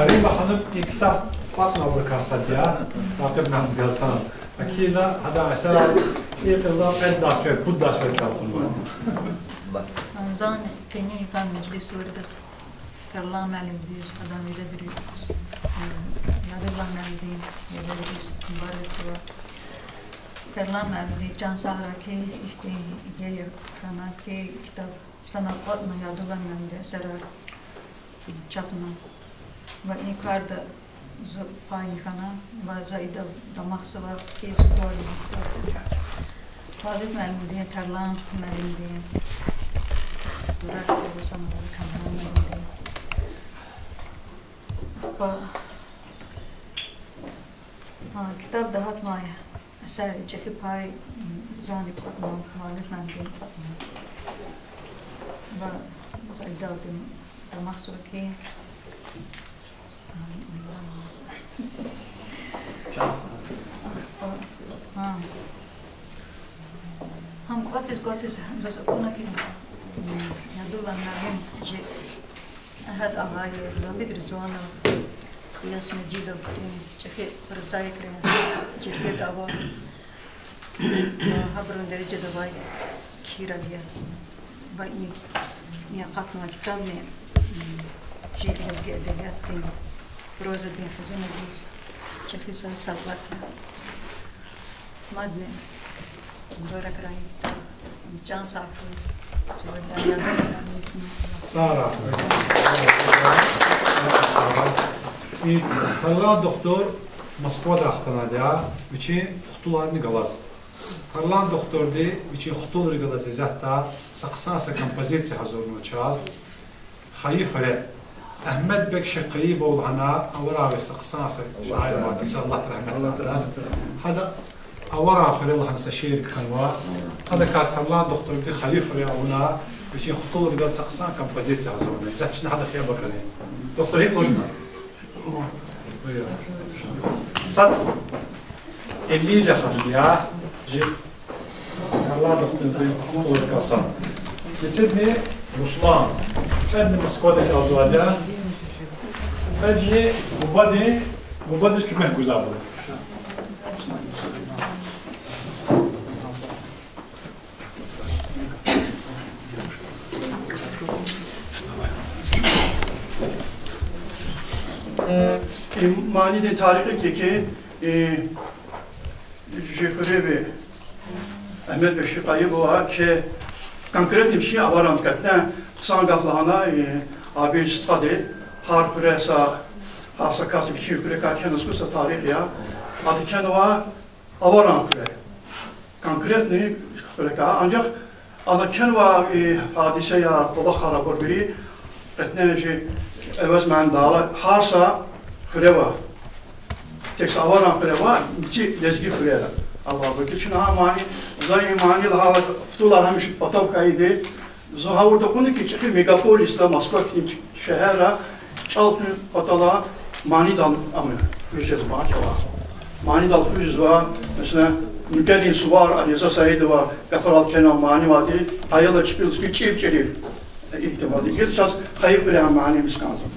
Rima Hanım kitap batna bırkasadiya. Vakit nam gelsan. Akila hada aşara Yıkıldan en dasvet, bu dasvet kalkın var. Anzan keni kan meclis uğradık. Terlam alim diyoruz, adam ile diriyoruz. Yadırlan alim yadırıyoruz, mübarek sıva. Terlam alim can sahra ki işte gelir kana ki kitap sanat atma yadırlan alim serar çatma. Ve yukarıda payın kana ve zayda damak sıva ki sütüğü Talip məlim diye, tərlan məlim diye, durar olsam olur, kamran məlim diye. Kitab da hatmaya, eser çeki pay zanip atmam, talip məlim diye atmam. Ve zaydadım damak sıra ki, हम قطز زس أكون كده يدل على نعم جي هاد أغاية زابيد رجوانا قياس مجيدة وكتين شكل فرزاي كريم جريت أبا هبرون درجة دواي كيرا ديا باقي يا قطنا كتاب من جي لزقي أدبيات تين بروزة دين حزين الجيس شكل سالبات مادني Dora kraj, can sağlığı. Sara. И Харлан доктор Москвада ахтанадя, вичи хутуларны галас. Харлан доктор де вичи хутулары галас изатта сақсаса композиция hazırlığına çaz. Hayı xare. Ahmet Bek Şeqi bolğana avravi saqsasa şair var. Allah rahmetli eylesin. Hada أورا خلال هنسا شير كانوا هذا كان تملان دكتور بدي خليفة رياونا بيجي خطول رجال سقسان كمبوزيشن هذول إذا شنو هذا خيار بكرة دكتور هيك قلنا صد اللي لخليها جي الله دكتور بدي خطول رجال صد يتسدني رسلان عند مسكوتك أزواجها بدي وبدي كمه جزابه Manidin tarihi Jefferevi Ahmet Beşikayı bu ha ki konkretni bir şey avarant katna kısan gaflahana abi istade har kuresa hasa kas bir şey kure kaçan uskusa tarih ya atiken o avarant kure konkretni kure ka ancak anaken va hadise ya baba harabor biri katna ji evaz man dağla harsa Kureva, tek savaran kureva, içi lezgi kureva. Allah bakır çünkü ha mani, zayıf mani daha ftular hemiş Batavka'ydı. Zahavur dokundu ki çıkıyor megapolis'ta Moskva şehre çaltı patala mani dal amı. Füjez var ya. Mani dal füjez var. Mesela mükerrin suvar Aliza Said var. Gafaral Kenan mani vardı. Ayala çıkıyoruz ki çift şerif. İhtimalı. Bir çaz kayıp kureva manimiz lazım.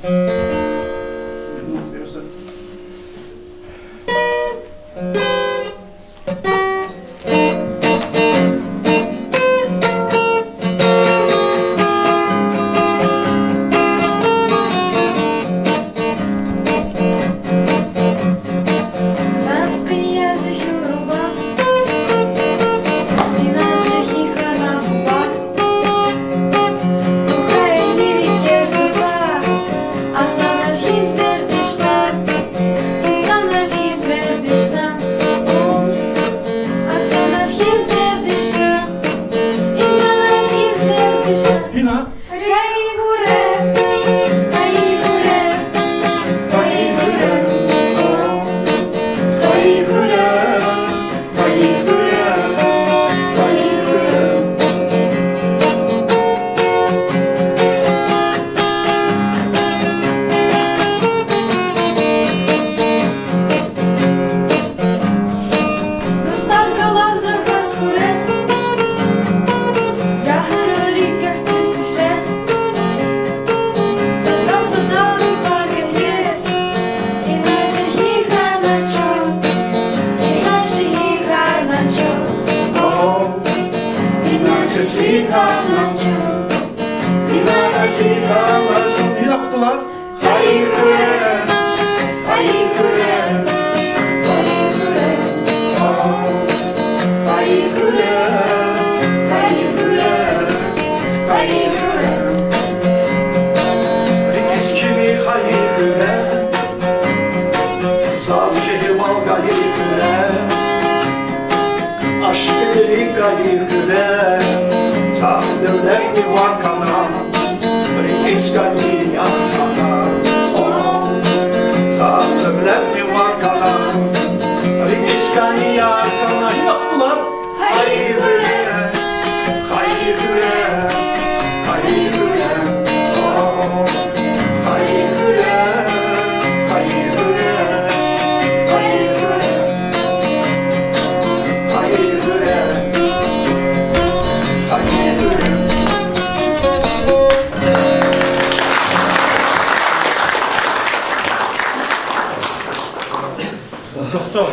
Doktor,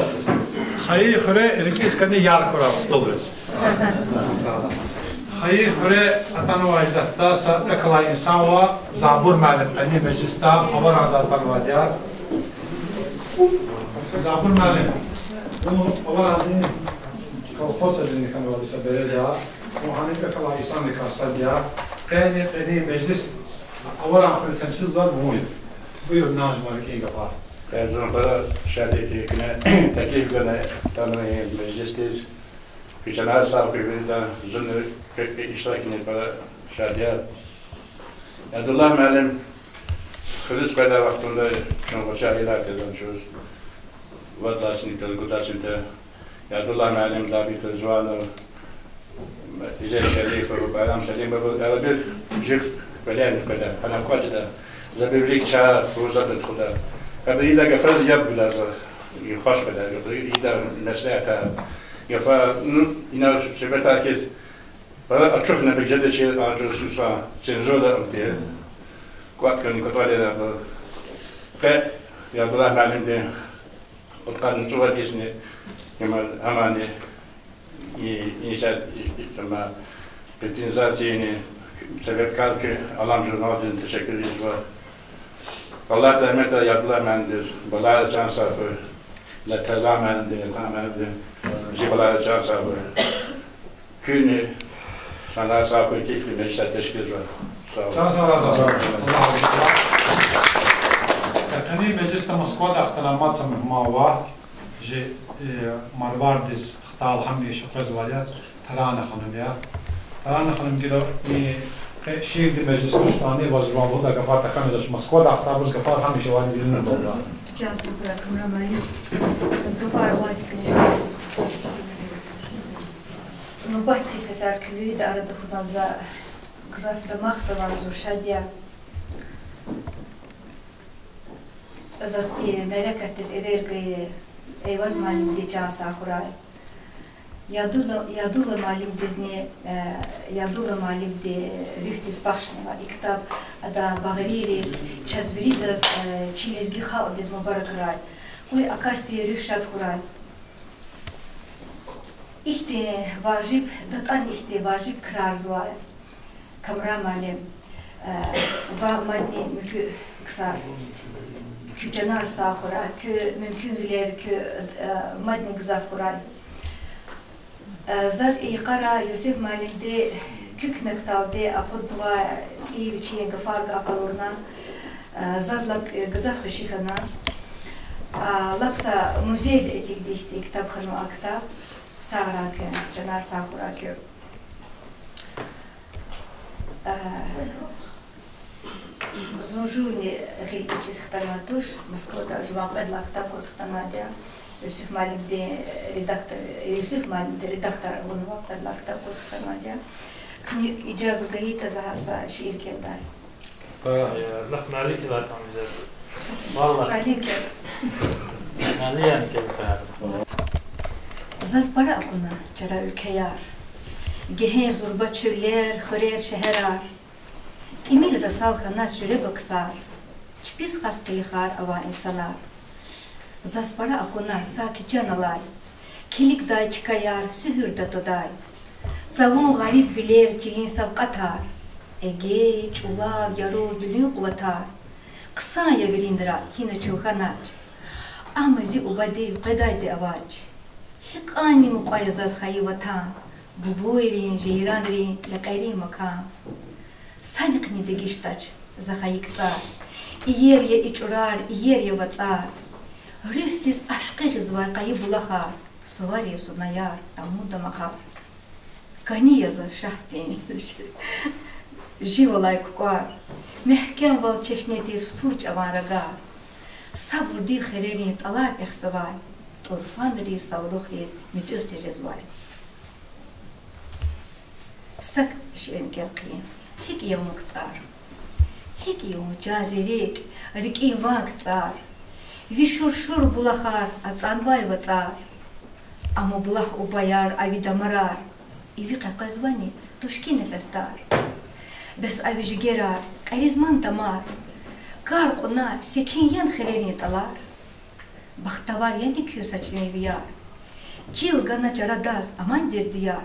hayır xure rikis kanı yar kura doluruz. Hayır xure atan vajzatta sa ekla insan va zabur malet ani meclista avar adatlar var ya. Zabur malet. Bunu avar adın kolxos edin kan valisa belediye. Bu hani ekla insan nikasal ya. Kani meclis avar afır temsil zar bu. Buyur Nazım Aliki Gafar. Erzurum para şehriyeti tekliflerine tanımayı meclisteyiz. Kışana sahip da zünü iştirakini para şehriye. Abdullah Melim Kılıç kadar vaktinde çok şahitler kazanıyoruz. Vadlasını kılgıdasında Abdullah Melim zabit zvanı İzel Şerif ve Bayram Selim ve Arabi Jif Belen kadar ana kadar zabirlik çağ fırsatı tutar. هذا إذا قفز يب بلا يخش بلا إذا نسيتها يفا إنا شبتها كيس فهذا أشوفنا بجد شيء أجر سوسا سنزولا أمتى قوات كان يقطع لنا ب يا الله معلم ده وكان نشوف كيسني كما هماني ينشأ كما بتنزاتيني سبب كالك علام جرنالين تشكل إجوا Allah rahmet eylesin yapılandır. Bala can sabır. La telamandır, telamandır. Zibala can sabır. Günü sana sabır kekli meclis teşkil var. Can sabır. Ani mecliste Moskvada ihtilamat samıhmava ji Marvardis xtal hamdi şafaz valiyat Tarana hanım ya. Tarana hanım dilo شيء دي مجلس مشتاني وزروا بودا قفار تكمل زش مسكوا دا اختابوز قفار هميشه واني بيزن دولا جان سبرا كمراماني سز قفار وادي كنيشتا نوباتي سفر كوي دا arada خدانزا قزاف دا مخصا وانزو شاديا زاز ملكتس ايرغي ايواز مالي دي جان ساخوراي Ядула малим дизне, ядула малим де рюхтис бахшнева. И китаб ада багаририс, чазвиридас чилизги хал диз мубаракрай. Ой акасти рюхшат хурай. Ихте важиб, датан ихте важиб крар звай. Камра малим, ва мадни мükü ксар. Kü canar sağ huray, kü mümkün bilir, kü madni gızaf huray. Zaz iqara Yusuf Malim'de kük mektalde akudva tsiyiviçiye gafarga akalurna zazla gızah hışıkana lapsa muzeyde etik dihti kitabxanu akta sağrakı, canar sağurakı Zunjuni ghilbiçi sıxtanatuş Moskvada juvaq edla kitabxu sıxtanadya Yusuf Malim'de redaktor bunu vaktarlar kitap koskanaca. İcazı gayet azasa şiir kelday. Lak malik var tam bize. Vallahi. Malik. Yani kelday. Zaz para akuna çara ülkeyar. Gehen zurba çöller, xörer şehrar. İmil rasal kana çöre baksar. Çpis xastılixar ava insanlar. Zaspara akuna saki canalay, kilik day çıkayar, sühürde today. Zavun garip viler çilin savqatar, ege, çulav, yaru, dülü kuvatar. Kısa ya virindira, hine çulhanaç. Amazi ubadi qedaydi avaç. Hiqani muqayazaz xayi vatan, bubuirin, jeyranrin, laqayri makan. Saniqni de giştaç, zaxayi ktsar. İyer ya içurar, iyer ya vatsar. Rühtiz aşkı hizvay kayı bulakar, suvari sunayar, tamuda makar. Kani yazaz şahdini, jivolay kukar, mehkem val çeşnetir surç avan ragar. Sabur div xererin talar ehsavay, turfan rir savruhiz mütürte jezvay. Sak şirin kelqiyim, hik yevmu ktsar, hik yevmu cazirik, riki van ktsar. Vişurşur bulahar, atsanvay vatsar. Ama bulah ubayar, avidamarar. İvi qaqazvani, tuşki nefestar. Bes avijigerar, qarizman tamar. Kar qunar, sekin yan xererini talar. Бахтавар янди кюсачный вияр. Чил гана чарадаз, амандир дияр.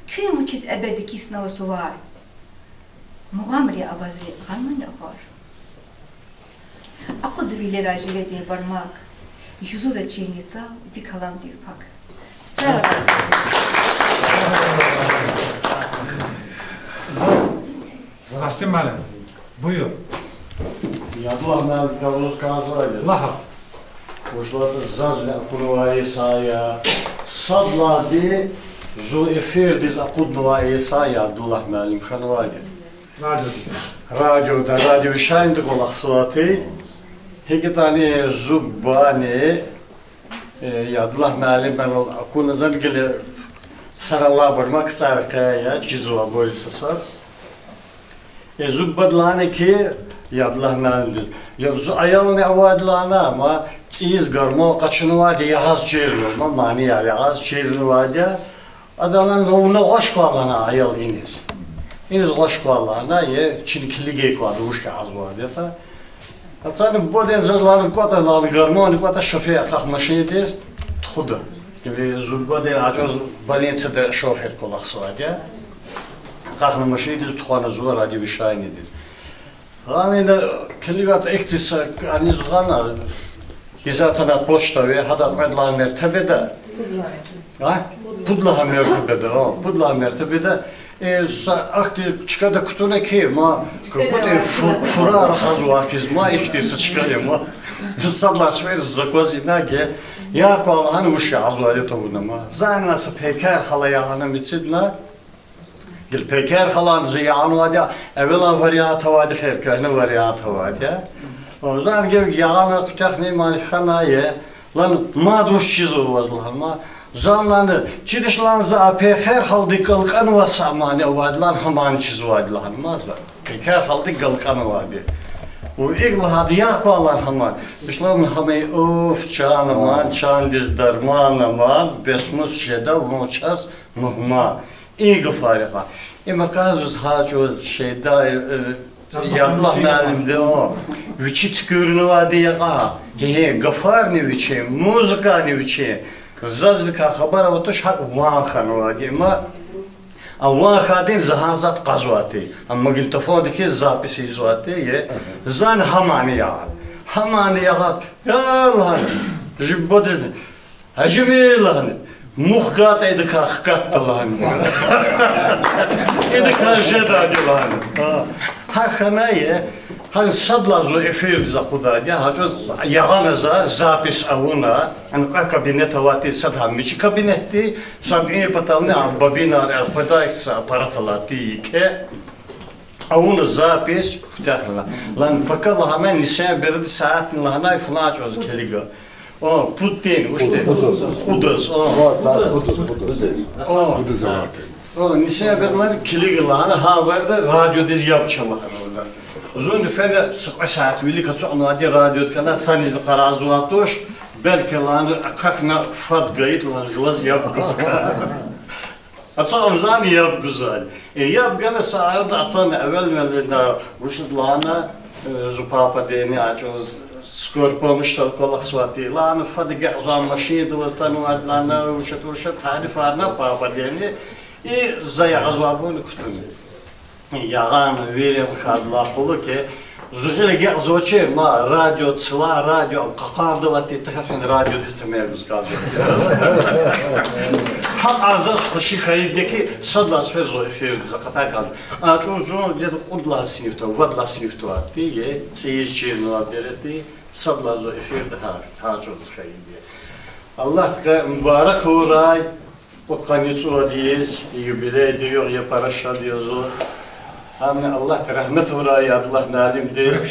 Кюн вучиз эбеди киснава сувар. Мугамри авазри ганман ахар. Акуд вилера жиледи бармак. Юзуда ченица викалам дирпак. Сара. Rasim Məlim, buyur. Yazılar mənim qavuz qazıra gedir. Laha. Uşlarda zazlə akunuva İsa'ya, sadladı, zu efirdiz akunuva İsa'ya, Abdullah məlim xanuva gedir. Radyoda, radyo şahindik olaq suatı, heki tane zubbani, Abdullah məlim ben ol akunuzdan gili sarallah barmak sarkaya, çizuva boyusu sar. Zubbadlani ki, Abdullah məlimdir. Zu ayalını avadlana ama çiz garmo kaçını var diye yağız çeyrinu, mani ya yağız çeyrinu var diye adamın novuna hoş kalana ayal iniz. İniz hoş kalana ye çinkili geyik vardı, uş yağız var diye ta. Hatta bu den zazlanı kota lalı garmo ni kota şoför kalkmışıyız, tuğdu. Gibi zulbade acaz Valencia'da şoför kolak var diye. Kalkmışıyız, tuğanı zuva radyo bir şahinidir. Hani keligat ektisa ani zgana izatana poçta ve hada kadla mertebede. Ha? Pudla mertebede, o pudla mertebede. Akti çıkada kutuna ki ma kutu fura razwa kizma ektisa çıkıyor ma. Sabla şver zakozina ki ya ko hani uş azwa to ma. Zanası peker halaya hanım içidna Gel peker halan ziyan vadia, evvela variyat vadi her kahne variyat vadia. O zaman gel yağına kutakni malixanaye, lan maduş çizu vazlan ma. Zanlanı çidişlan za peker haldi kalkan vasamane vadlan haman çizu vadlan ma. Peker haldi kalkan vadi. O igla hadiya kalan haman. Bislam hamay of çanaman çandiz darmanaman besmus şeda muças muhma. İyi farika. Makazuz hacuz şeyda yallah məlimde o. Viçi tükürünü vadi yaqa. He gafar ne viçi, muzika ne viçi. Zazvika xabara otuş hak vaxan vadi ma. Vaxadin zahazat qazvati. Amma giltafodiki zapisi izvati ye. Zan hamani yaqa. Hamani yaqa. Ya Allah. Jibbodiz. Hacimilah. Muhkat edika hkat lan. Edika jeda dilan. Ha khanaye, ha sadla zo efir zakudadia, ha jo yağana za zapis avuna, an kabinet avati sadha michi kabinetti, sabine patavne babina arpada iksa aparatalati ke avuna zapis ftahla. Lan pakala hemen nisa bir saat lahana falan jo keliga. O Putin, ušte. Udaz, o. O nisye berler kiliglan ha vardı radyo diz yapçalar orada. Uzun fede sıkı saat veli katı anadi radyo kana saniz qarazwatosh belki lan akakna fat gayet lan jwaz yapkıska. Atsan zani yap güzel. Yap gene saat atan evvel Rushd lana zupapa deni açoz Skorpomışlar kolak swati lan fadiga uzan maşid ve tanu adlana uçat tarif arna papa deni zaya azwabun kutun yağan verim khadla qulu ki zuhira gazoche ma radyo tsla radyo qaqardı ve tehafin radyo istemeyuz qaldı ha azaz xoşi xaydeki sadla svezo efir zaqata qaldı açu zon dedi qudla sinifta vadla sinifta diye tsiyirçino bereti Sadla zo efirde ha çok skaydi. Allah mübarek uğray. O kanıtı diyiz. Jubiley diyor ya paraşa diyoruz. Amin Allah rahmet uğray Allah nalimdir.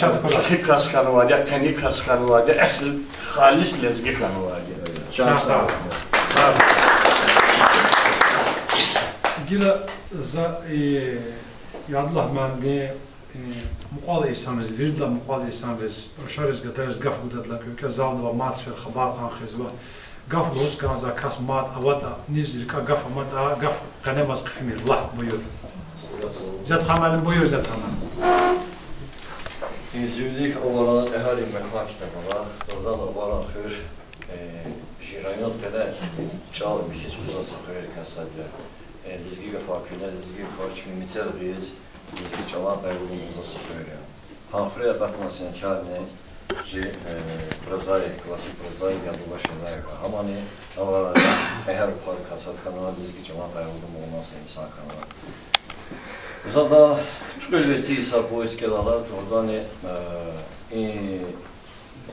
Ki kaskan var ya kendi kaskan var ya asıl halis lezgi kan var ya. Çok sağ ol. Gila za yadlah mandi مقال إسلام زيرد لا مقال إسلام بس شارز قدرز قف قدرت لك كزال دوا مات في الخبار عن خزوة قف دوس كان ذا كاس مات أودا نزل كقف مات قف كنماز قفمير الله بيور زاد خمال بيور زاد خمال İzmirlik olarak her Gazali Mehma kitabı var. Oradan da var akır. Jirayot kadar çal bir şey uzun sakıyor kasadya. Lizgi fakirler, lizgi fakir mitel biz, lizgi çalan paybolumuza sakıyor. Hafraya bakmasın kâne prozai, klasik prozai yadıla şeyler var. Ama ne avara eğer fark kasat kanala lizgi çalan paybolum olmazsa insan kanala. Zada tükölveti ise poisk elalar orada ne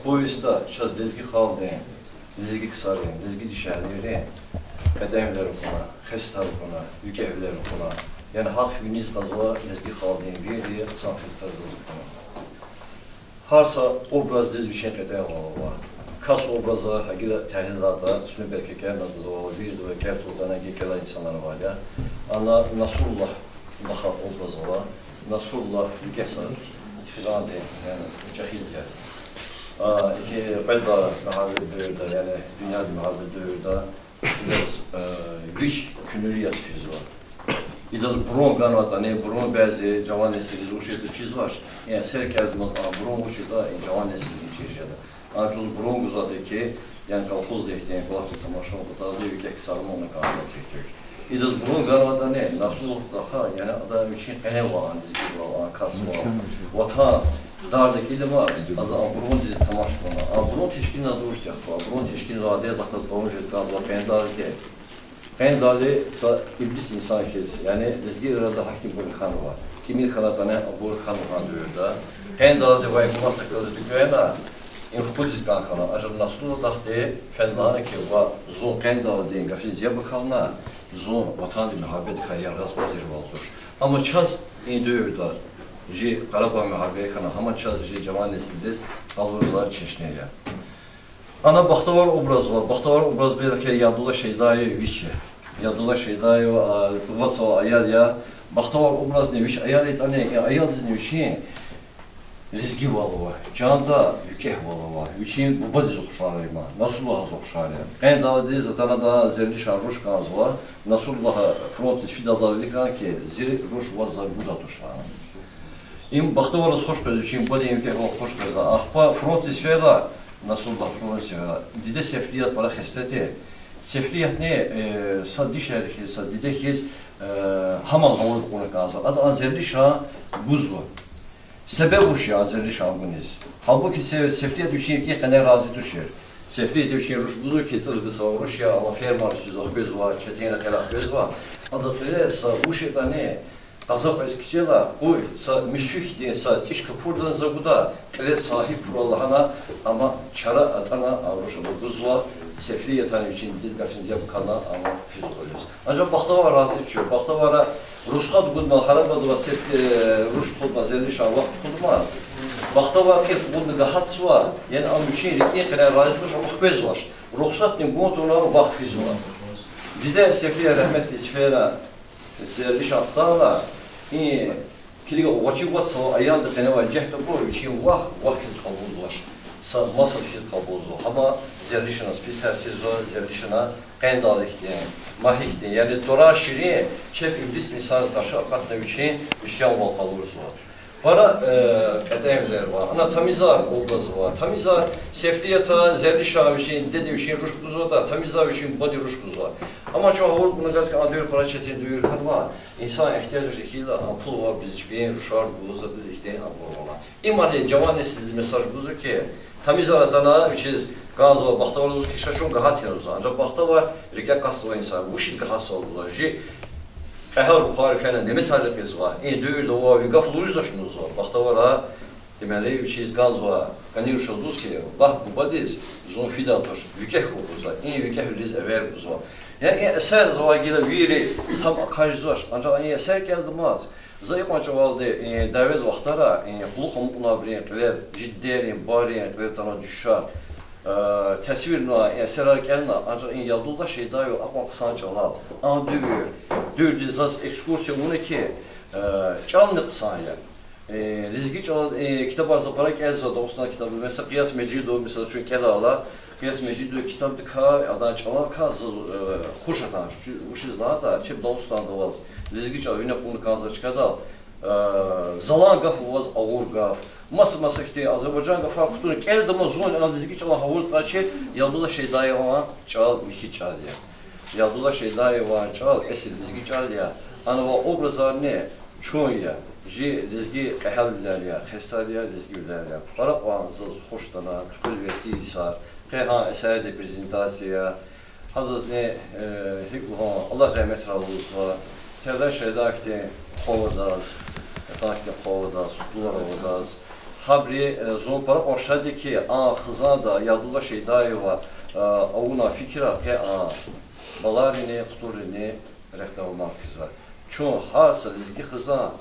poista şaz lizgi halde, lizgi kısarı, lizgi dişerleri kademler okuna, xestar okuna, yükevler okuna. Yani hak viniz kazva lizgi halde bir diye sanfistar okuna. Harsa obraz diz bir şey kadar var. Kas obraza hagila tehlilata, şimdi belki gelmez o bir de kert oradan gekela insanlar var ya. Ana Nasrullah daha obraz var. Nasrullah kesar. Fizan diye yani cahilce. İki belda mahalle dövürde yani dünya mahalle dövürde biraz güç künüriyet fiz var. İdaz bron kanvata ne bron bazı cavan nesiliz o şeyde fiz var. Yani serkerdimiz bron o şeyde cavan nesilin içerisinde. Ancak bron güzeldi ki yani kalkoz dehtiyen kulaklı tamaşan kutada diyor ki sarma onu kanvata çekiyor. İdaz bron kanvata ne? Nasıl daha yani adam için kene var, dizgi var, kas var. Vatan dardaki ilim var. Az bron dizi tamaşan. Bron teşkilinde duruşacak. Bron teşkilinde adaya zakaz olacak kaldı. Pendalite. Pendali iblis insan kez. Yani dizgi irada hakim Burhan var. Kimil kanatane Burhan diyor da. Pendali vay bu mastakları düküye da. İnfudis kankana. Acar nasıl da de fendane ki va zon pendali deyin. Gafiziye bakalına. Zon vatan di muhabbeti kariyer gaz vazir valdur. Ama çaz diyor da. Ji Qarabağ müharibeye kana hama çaz ji cavan nesildes alırlar çeşneye. Ana Baxtavar obraz var. Baxtavar obraz bir ki Yadullah Şeydayev içi. Yadullah Şeydayev vasava ayar ya. Baxtavar obraz ne iş ayar et ane ayar ne işi. Rizgi valova. Canda yükeh valova. Üçün bu badiz oxşarıyma. Nasrullah oxşarı. En davadi zatana da zerli şarruş qazva. Nasrullah front fidadavli kan ki zir ruş vazza buda tuşan. İm Baxtavarız hoş gözü için bu deyim ki hoş gözü. Axpa front isfera Nasrullah front isfera. Dide sefliyat para xesteti. Sefliyat ne? Saddi şerhi, saddi dekiz hamal havul qona qazva. Ad azerli şah buzlu. Sebep uş ya azerli şahbuniz. Halbuki sefliyat üçün ki qene razı düşür. Sefliyat üçün ruş buzu ki sırgı savuruş ya ama fermar süzah göz var, çetine kelak göz var. Adı qile sa uş etane Azap eskicela, oy, sa müşfik diye sa tişka purdan zaguda, kere sahip Allah'ına ama çara atana avruşalı buzla, sefli yatan için dil gafşinci yapkana ama fiz oluyoruz. Ancak Baxtava razı içiyor. Baxtavara Ruskat kudma, harabadı ve sefli Rus kudma, zerli şah vakt kudmaz. Baxtava kez kudma gahatsı var, yani am üçün rikniye kere razı var, ama bez var. Ruhsat ne bu oturlar vakt fiz var. Bir de sefliye rahmetli isfera, zerli şahtarla, kiliga wachi waso ayal da kana wajhta bu için wah hiz qabul var. Sa masal hiz qabul var. Ama zerlişina spesialsiz var, zerlişina qendalikte, mahikte, yani dora şiri çep iblis insan karşı akatna için işyan ol qaluruz var. Para kademler var. Ana tamizar obrazı var. Tamizar sefliyata zerlişa için dedi için ruşkuzu da tamizar için body ruşkuzu var. Ama şu havul bunu gazka adıyor para çetin duyur kadma. İnsan ihtiyacı şekilde ampul var biz hiçbir ruşar buza biz ihtiyaç ampul var. İmali cavan nesil mesaj buzu ki tamizar adana içiz gaz var. Baxtava buzu ki şaşun gahat yazıyor. Ancak Baxtava rika kaslı insan bu şirket hasta oldular. Qəhər buxarı fənə nə məsələmiz var? Döyür də o, qafluyuz da şunuz var. Baxtavara, deməli, üç qaz var. Qanir şaduz ki, bax, bu badiz, zon fidatoş, vükəh oluruz var. Vükəh liz əvər buz var. Yəni, əsər zavagilə viri tam xariz var. Ancaq, əsər gəldimaz. Zayıf açıvaldı, dəvəl vaxtara, quluqum unabriyyətlər, ciddərin, bariyyətlər, tana düşər. Təsvirlə, əsərar gəlina, ancaq Yadullah Şeydayev aqmaq sancılar, dövdü zaz ekskursiya bunu ki, canlı qısanya. Rizgi çalan, kitab arza para gəlsə, doğusuna kitabı, mesela Qiyas Mecido, mesela şu kəlala, Qiyas Mecido kitabdı ka, adan çalan ka, xuş atan, uşizla da, çep doğustan da vaz, Rizgi çalan, yine bunu kanza çıkadal, zalan qaf vaz, ağur qaf, Masa işte Azerbaycan kafa kutunu geldi ama zon analizki çala havul kaçı Yadullah Şeyda'yı olan çal miki çal ya. Yadullah Şeyda'yı olan çal esil dizgi çal ya. Ana o obrazlar ne? Çoğun ya. Ji dizgi qahallar ya, xestaliya dizgiler ya. Para ağzı hoşlana, tükülveti isar. Qeha eserde prezentasiya. Hazız ne hikluha Allah rahmet razı Tevden Şeyda ki kovadaz. Takte kovadaz, duvar kovadaz. Habri zon para oşadı ki xızada Yadullah Şeydayeva ona fikra ke balarini kuturini reklamlar kızar. Çoğu harsa dizgi xıza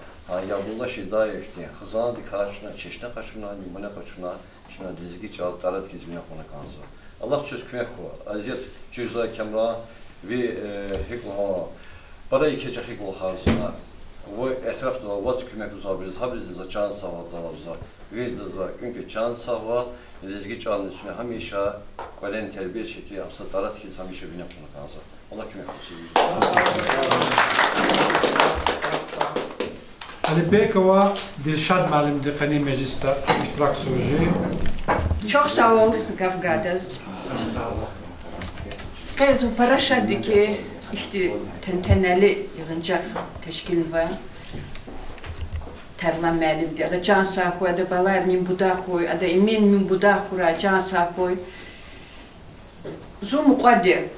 Yadullah Şeydayev ki xızan dikkaçına çeşne kaçına limana kaçına şuna dizgi çal tarat kizmine konu kanzo. Allah söz kümek ko. Aziyet cüzda kemra ve hikluha para ikece hiklu harzuna. Bu etrafta vaz kümek uzabiliriz. Habrizde can savatta uzar. Ve dızlar çünkü can savat dizgi çalın üstüne hamişa kalen terbiye şekli yapsa tarat kiz hamişa bine konu kanzo. Allah kümek olsun. Ali Bekova Dilşad Malim Dikani Meclis'te iştirak süreci. Çok sağ ol Gavgadaz. Kızım paraşadı ki işte tenteneli yığıncak teşkil var. Terlan məlimdir. Ya da can sağ koy, ya da balar min buda koy, ya da emin min buda kura, can sağ koy. Zor muqaddi.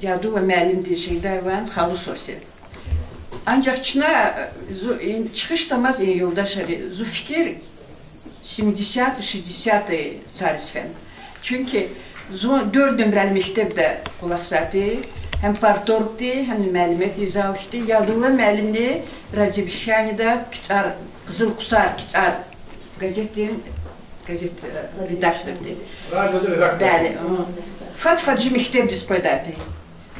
Yadullah məlimdir şeyler var, halı sosyal. Ancak Çin'e çıkıştamaz en yoldaşları. Zu fikir 70-60 sarısfen. Çünkü 4 nömrəli məktəbdə qulaq zatı, hem partorqdi, hem de məlumat izavuşdu. Yadullah məlimli Radivişyanı'da Kızıl Kusar Kiçar gazet redaktördi. Radyoda redaktör. Bəli. Fatfacı məktəbdi spoydadı.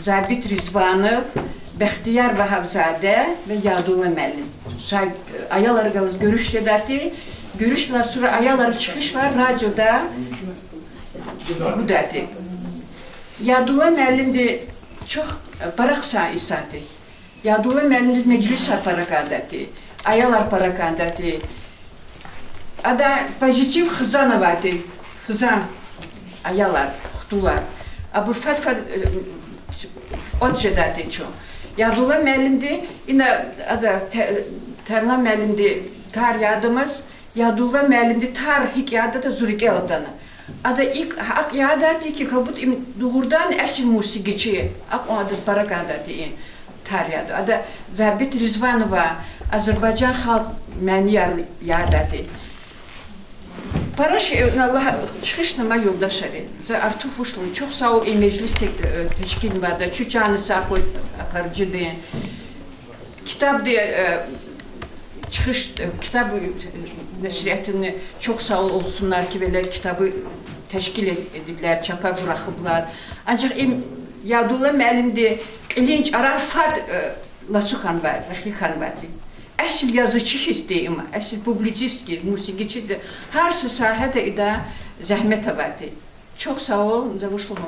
Zabit Rizvanov, Bəxtiyar Vahabzadə ve Yadullah müəllim. Ayalar qalız görüş edərdi. Görüşlə sonra ayaları çıxış var radyoda. Bu derdi. Yadullah müəllimdir çox paraksa isadı. Yadullah müəllimdir meclis parakandati. Ayalar parakandati. Ada pozitiv xızana vardı. Xızan ayalar, xutular. Bu farfa odjedati çox. Yadullah müəllimdir. Yine ada Terlan müəllimdir tar yadımız. Yadullah müəllimdir tar hikayada da Zurikel adanı. Ada ilk hak yadati ki kabut doğrudan esil musiqiçi. Ak ona da parakandati taryadı. Ada Zabit Rizvanova Azerbaycan xalq məniyar yadati. Paraş Allah çıxışnama yoldaşları. Artıq uşlu çox sağ ol meclis teşkil vardı. Çuçanı sağ koy aparıcıdı. Kitap diye çıxış kitab nəşriyyatını çox sağ olsunlar ki belə kitabı təşkil ediblər, çapa buraxıblar. Ancaq Yadullah müəllimdir, İlinç Arafat Lasuxan var, Rəxikhan var. Əsl yazıcı istəyim, əsl publisist, musiqiçidir. Hər sahədə də zəhmət vardı. Çox sağ ol, zavuşluğum.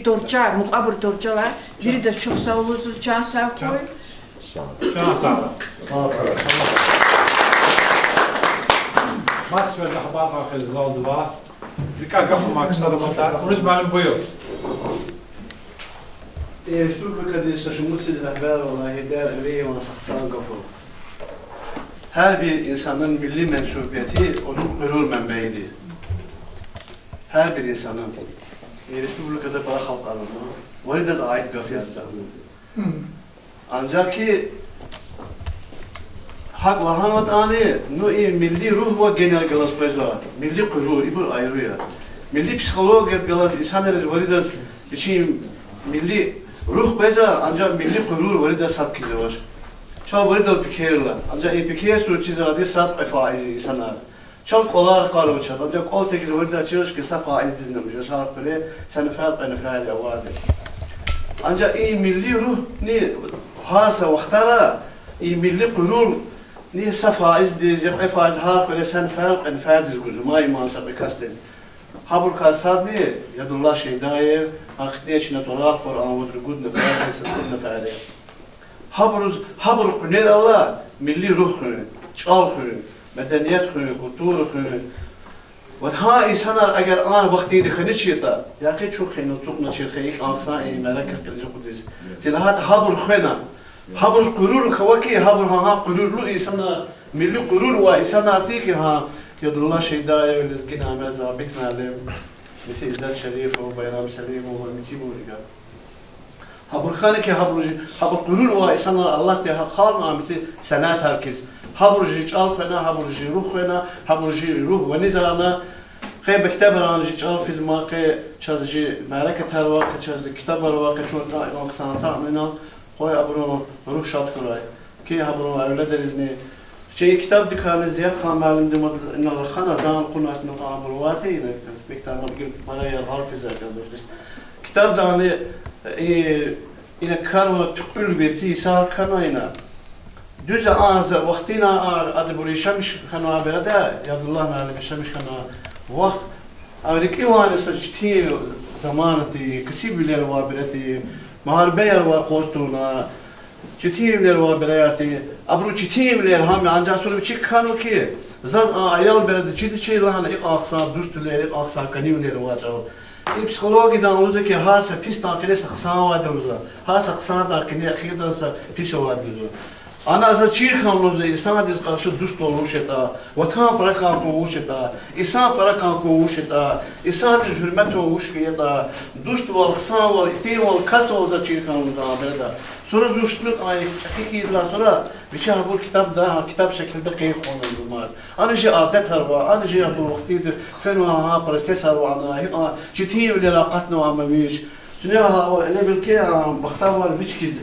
Dorca, muqabır dorcalar, biri də çox sağ olursunuz, can sağ koy. Can sağ ol. Masver Zahbaka Khizaldova. Vika gafma kısalımata. Uruç malum buyur. Respublika'da istişmutsil rehber olan Hidar Evi ve Saksan Gafur. Her bir insanın milli mensubiyeti onun gurur mənbəyidir. Her bir insanın Respublika'da para halk alanı, valide de ait gafiyatlar. Ancak ki hak lahamat ani, no milli ruh ve genel galas pezva, milli gurur, ibur ayrı ya. Milli psikoloji galas insanlar valide için milli ruh pezva, ancak milli gurur valide sat kize var. Çok valide pikirler, ancak pikir süreci zadi sat faizi insanlar. Çok olar kalır çat, ancak kol tekiz valide açılış ki sat faizi dinlemiş. Sarf böyle sen fark en faal yavardı. Ancak milli ruh ne hasa vaktara milli gurur ne safaiz diyecek faiz harf böyle sen fark en fardiz gurur ma imansa bekasten. Habur kasad ne Yadullah Şeydayev hakikaten içine tolak var ama bu gud ne faal ne faal. Habur ne Allah milli ruh çal medeniyet xü, kultur xü. Ve ha insanlar eğer an vakti dikini çita, ya ki çok xeyno çok naçir xeyik aksan merak kırıcı kudüs. Tilahat habur xena, habur gurur kavaki, habur ha gururlu insanlar, milli gurur ve insanlar değil ki ha yadullah şeydaya ve lezgin amel zabit mealim. Mesela İzzet Şerif ve Bayram Şerif ve Miti Muriga. Habur xana ki habur gurur ve insanlar Allah diye xalma mesela sanat herkes. Habur jical fena, habur ruh fena, habur ruh ve nizana. خي بكتاب رانج جال في الماقي تشازجي معركة هالواقع تشازجي كتاب الواقع شو تراي وقصان منا خوي أبرو روح شاط كراي كي أبرو أولاد الإذن شيء كتاب دكان زياد خام معلم دم إن الخانة دان قلنا إنه أبرواتي إنه بكتاب ما بقول مرة يظهر في ذاك كتاب داني إن كانوا تقبل بيتي صار كانوا هنا düz ağız vaktine adı buraya şamış kanı aberde ya Allah nalim şamış kanı vakt Amerika var saçti zamanı kısi bilir var bileti maharbe yer var kostuna çiti bilir var bileti abru çiti bilir ham ancak sonra bir kanı ki zat ayal bileti çiti çi lahana ilk aksa düstüler ilk aksa kanılar var این پسیکولوژی دانوزه که هر سه پیش تاکیده سخسان وارد روزه هر سخسان تاکیده خیلی دست پیش وارد روزه آن از چیر خاموزه انسان دیز قرش دوست oluşeta وطن پرکان oluşeta انسان پرکان oluşeta انسان دیز حرمت oluşeta دوست و خسان و تی و کس olza چیر خاموزه برده sonra دوستلuk ayet hakiki yıllar sonra bir şey bu kitap da kitap şeklinde keyif konulur. Anıcı adet var, anıcı bu vaktidir. Fenva proses var, ana ciddi bir alakatna var mıymış? Süneyha ele bil ki bakta var bir ki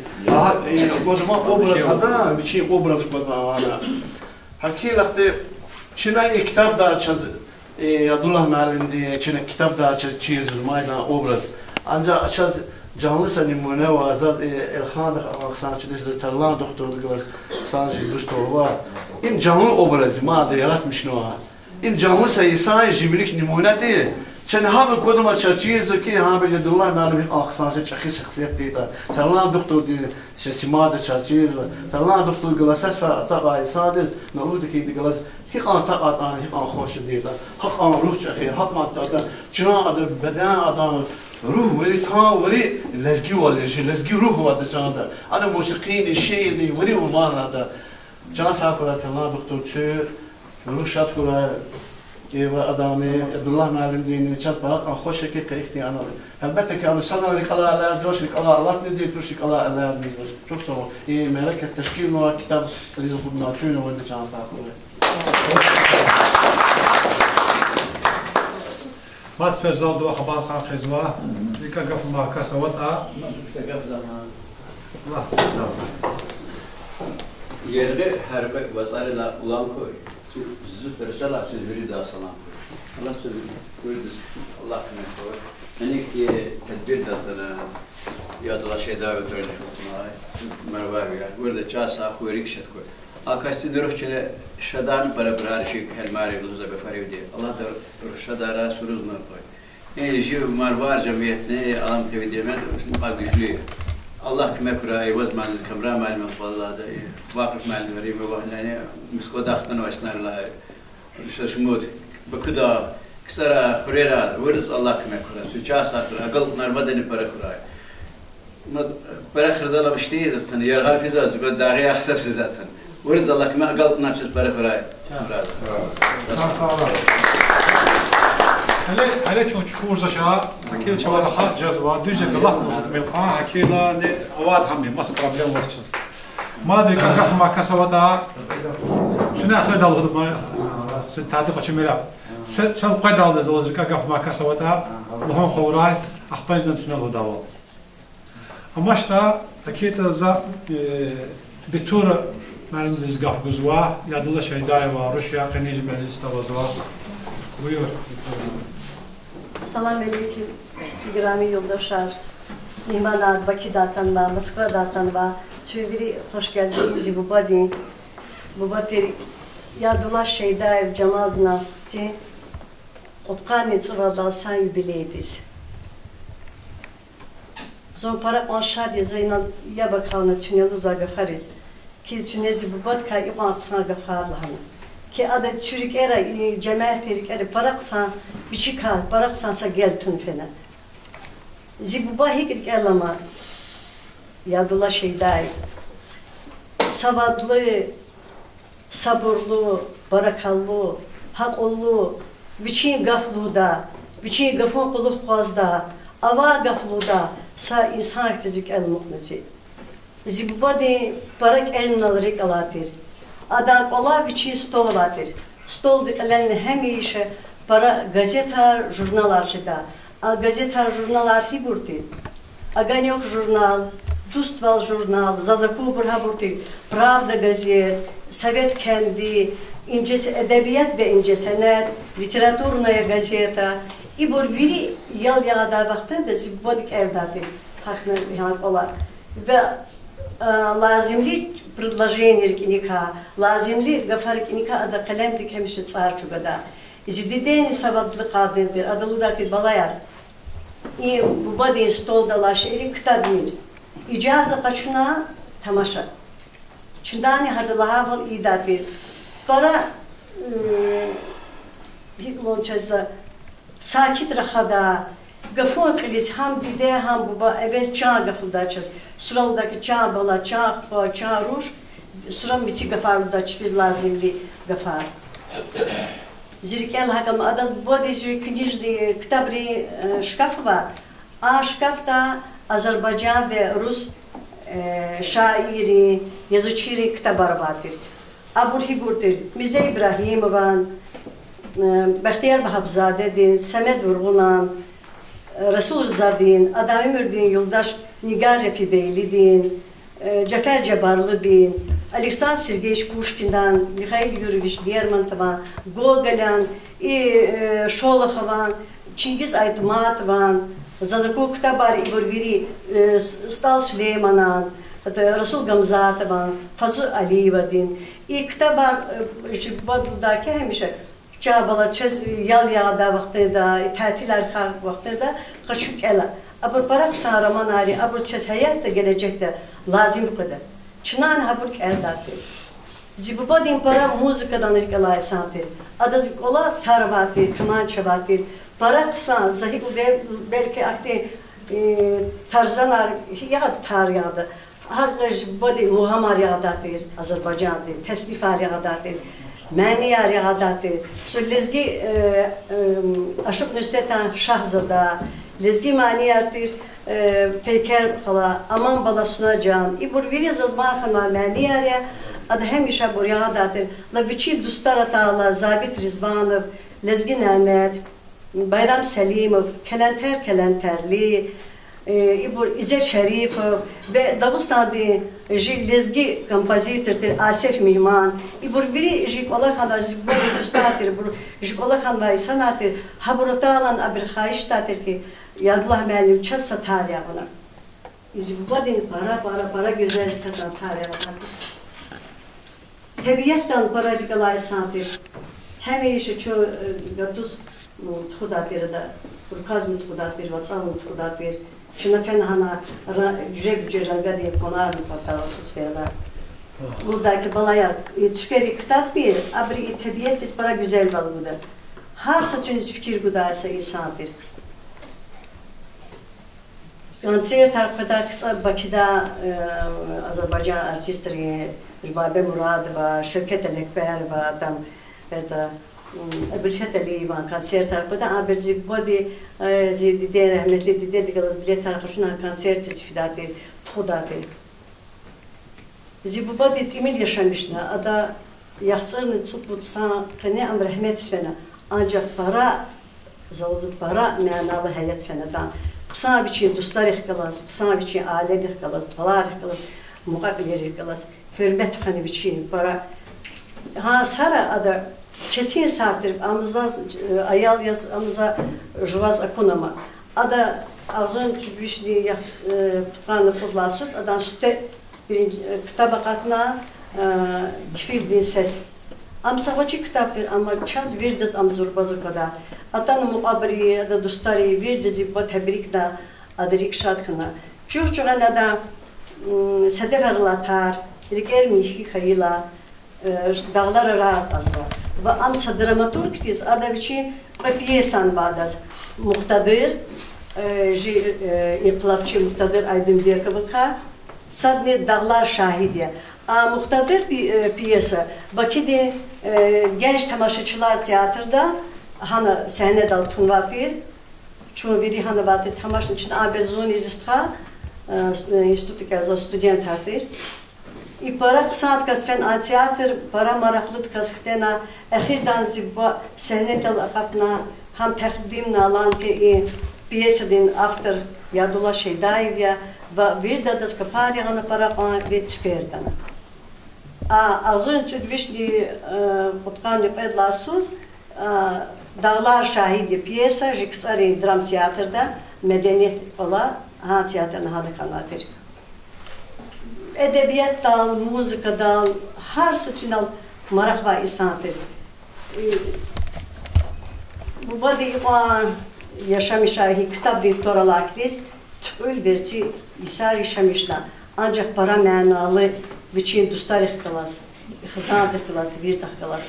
o zaman obraz ada bir şey obraz var ana. Hakikaten Çin'e kitap da açıldı. Abdullah Meal'in diye Çin'e kitap da açıldı çizildi mayna obraz. Ancak açıldı canlısa numune ve azad elxan aksançıdır tarlan doktorluğu sanki dostluğu var. İn canlı obrazı madde yaratmış ne var? İn canlısa insan jimlik numune değil. Çen haber kodum açıcıyız ki ha böyle Abdullah Meal'in aksançı çakı şahsiyet değil. Tarlan doktor diye şesimade çarçıyız. Tarlan doktor glasas ve atak isadır. Naudu ki glas hiç ansak atan hiç hoş değil. Hak an ruh çakı hak madde can adı beden adam روح ولي تا ولي لزقي ولا شيء لزقي روح هذا جاندا أنا موسيقيين الشيء اللي ولي ومان هذا جان سافرت الله دكتور شير روح شات كلا كيف أدامي عبد الله معلم ديني شات بقى خوش كيف كيفتي أنا هلبته كأنه سنة اللي قلا على زوج اللي قلا الله ندي توش اللي قلا على ميزوج شوف سوا إيه ملك التشكيل نوع كتاب اللي يخدمنا فيه وين جان سافرت بس في الزود وخبار خان خزوة يكقف مع كسوتها Yerli harbe vasarıyla ulan koy. Züfer şalap söz veri daha salam koy. Allah söz koyduz. Allah kime koy. Yani ki tedbir datına yadıla şeyda ötürüyle mervar ya. Burada çasa koy rikşet koy. Akasti duruqçene şadan para birar şey helmari luza befarivdi. Allah da şadara suruzna koy. Yani şey mervar cemiyetine alam tevidiyemen bak güçlü. Allah kime kuray vazmanız kamra malum vallahi da vakıf malum veri ve vahlane miskodaxtan ve esnarla şaşmud bakıda kısara khurera vuruz Allah kime kuray suça sakra aqal narmadeni para kuray para khırdala biştiyiz zaten yargar fizaz ve dağı axsab sizatın ورز الله كما قلت نفس برا فراي هلا شو تشوف زشا أكيد شوارع خات جزوة دوجة الله موجود ملقا أكيد لا أواد همي ما سبب بروبلم وقتش ما أدري كم كم ما كسبتها شنو آخر دال غد ما ستعرف قش ملا شو قيد دال زوج كم كم ما كسبتها لهم خوراي أخبرنا شنو هو دال أما شتا أكيد ذا بتور من دزگاه گذوا یا دوله شهیدای و روشیا قنیج مجلس توزوا buyur. Selam aleyküm. İgrami yoldaşlar. İmana Bakı'dan ve Moskova'dan ve çeviri hoş geldiniz bu badin. Bu bateri ya dola şehidai Cemal'dan ti Otqani çırada san yubileydiz. Zon para anşad yazıyla ya bakalım tünel uzağa fariz. Ki tünezi bu bat ka ipan kısana gafarlahana. ki adı çürük era cemaat erik era baraksan biçi kal baraksansa gel tünfene. Zibuba hikrik elama yadula şeyday savadlı sabırlı barakallı hakollu biçi gafluda biçi gafun kuluk fazda ava gafluda sa insan aktizik el muhmezi. Zibuba de barak elin alarak alatir. Adam ola biçi stol vatir. Stol elini hemişe para gazeta jurnalar şida. A gazeta jurnalar hiburti. Огонек журнал, Дуствал журнал, Zazakubur haburti, Pravda gazet, Sovet kendi, İncesi edebiyat ve ince senet, Literaturная gazeta. İbur viri yal yağda vaxtında zibodik eldadır. Haklı yani olar. Ve lazımli предложение киника, lazımli gafarik kinika ada kalemdik hemişe çarçugada. Zidideni savadlı kadındır, adaludaki balayar. И в воде стол дала шерик ктадмир. Иджаза качуна тамаша. Чундани хадалахавал идадбир. Пара лончаза sakit rahada gafun kılis ham bide ham buba evet çağ gafulda çaz. Suraldaki çağ bala çağ pa çağ ruş. Suram biçi gafarda çiz lazımli gafar. Зеркал хакам адас бодиши книжный китабри шкафова, а шкафта Азербайджан ve Rus şairi, yazıcıları kitabar vardır. Abur Higur'dur, Mize İbrahimovan, Bəxtiyar Vahabzadədir, Səməd Vurğunan, Resul Rızadin, Adam Ömürdin, Yoldaş Nigar Refibeyli'din, Cəfər Cəbarlı'din, Александр Сергеевич Пушкин'dan, Mikhail Yurievich Lermontov'dan, Gogol'dan, Şoloxov'dan, Çingiz Aytmatov'dan, Zazakul Ktabar İborviri, Stal Süleyman'dan, Resul Gamzatov'dan, Fazıl Aliyev'dan, Ktabar Badudaki hemişe Çabala çöz yal yağda vaxtında, tətil vaxtında kaçuk ela. Abur parak sağraman ari, abur çöz hayat da gelecekte lazım bu kadar. Çınan habur eldattır. Zibuba din para muzikadan irkalay santir. Adaz ola tarvatir, kamança vatir. Para kısa, zahik belki akte tarzanar ya tar yağdı. Hakkış bodi muhamar yağdattır, Azerbaycan'dır, teslifar yağdattır, maniyar yağdattır. So lezgi Aşık Nusret'ten Şahzada, lezgi maniyardır. Peyker hala aman bala sunacan. İbur veri zazman xana maniyarya. Adı hemişe buraya dadır. La viçi dostara ta'ala Zabit Rizvanov, Lezgi Nahmet, Bayram Selimov, Kelenterli, İbur İzzet Şerifov ve Davustan'da Lezgi kompozitördir Asif Mihman. İbur veri jik ola xana ziburi dostadır. Jik ola xana sanadır. Haburata alan abir xayiştadır ki Yadullah müəllim çat satar ya buna. İzibba din para güzellik satar ya buna. Təbiyyətdən para dikalay santir. Həmişə ço gatuz txudatir da, urkazm txudatir, vatsam txudatir. Şuna fenhana cüre ranga diye konar patala atmosferda. Buradaki balaya tükeri kitap bir, abri təbiyyət biz para güzel balıdır. Harsa tüniz fikir gudaysa insandır. Konser tarafında Bakı'da Azerbaycan artistleri Rübabe Muradova, Şevket Elekber var, tam Ebulfet Aliyev var konser tarafında. Ama bir bodi ziyade rahmetli dide diğer bilet tarafından konser tezfidatı, tuğdatı. Zibu bodi timil yaşamışlar. Ada yaxçını tutsan, kene am rahmet sfena. Ancak para, zavuzut para, manalı hayat fenadan. Qısa biçi dostlar ixtilas, qısa biçi aile ixtilas, balar ixtilas, muqabiler ixtilas, hürmet xani biçi para. Ha sara ada çetin sartır, amıza ayal yaz, amıza juvaz akunama. Ada ağzın tübüşli tutanı podlasız, adan sütte bir kitabakatna kifil ses. Amsa hoci kitaptır ama çaz verdiz amzurbazı kadar. Atan muqabili da dostari verdiz bu tebrik da adrik şatkına. Çok da sedef arlatar, ilk ermi hayla dağlar rahat azva. ve amsa dramaturg diz adaviçi piyesan badas muhtadır İnqilabçı muhtadır Aydın Berkabıkha sadne Dağlar Şahidiye. Muhtadır bir piyesa. Bakı'da genç tamaşaçılar tiyatroda hani sahne dal tunvatir. Çoğu biri hani vardı tamaşın için aberzon izistha institut za student hardır. I para kısat kasfen a tiyatr para maraklıt kaskena ahirdan zibba sahne dal akatna ham takdim nalan ki piyesadin after Yadullah Şeydayev ve bir de das kapari ana para ve tükerdana. Ağzın tüdvişli potkanlı pedlasuz Dağlar Şahidi piyesa jiksari dram tiyatrda medeniyet ola ha tiyatrını hadıkanatır. Edebiyat dal, müzika dal, her sütünal marak ve insandır. Bu badi yaşamışahi kitap bir toralaktiz, tüpül verci isar yaşamışlar. Ancak para manalı biçim dostlar ihtilas, hızan ihtilas, bir ihtilas.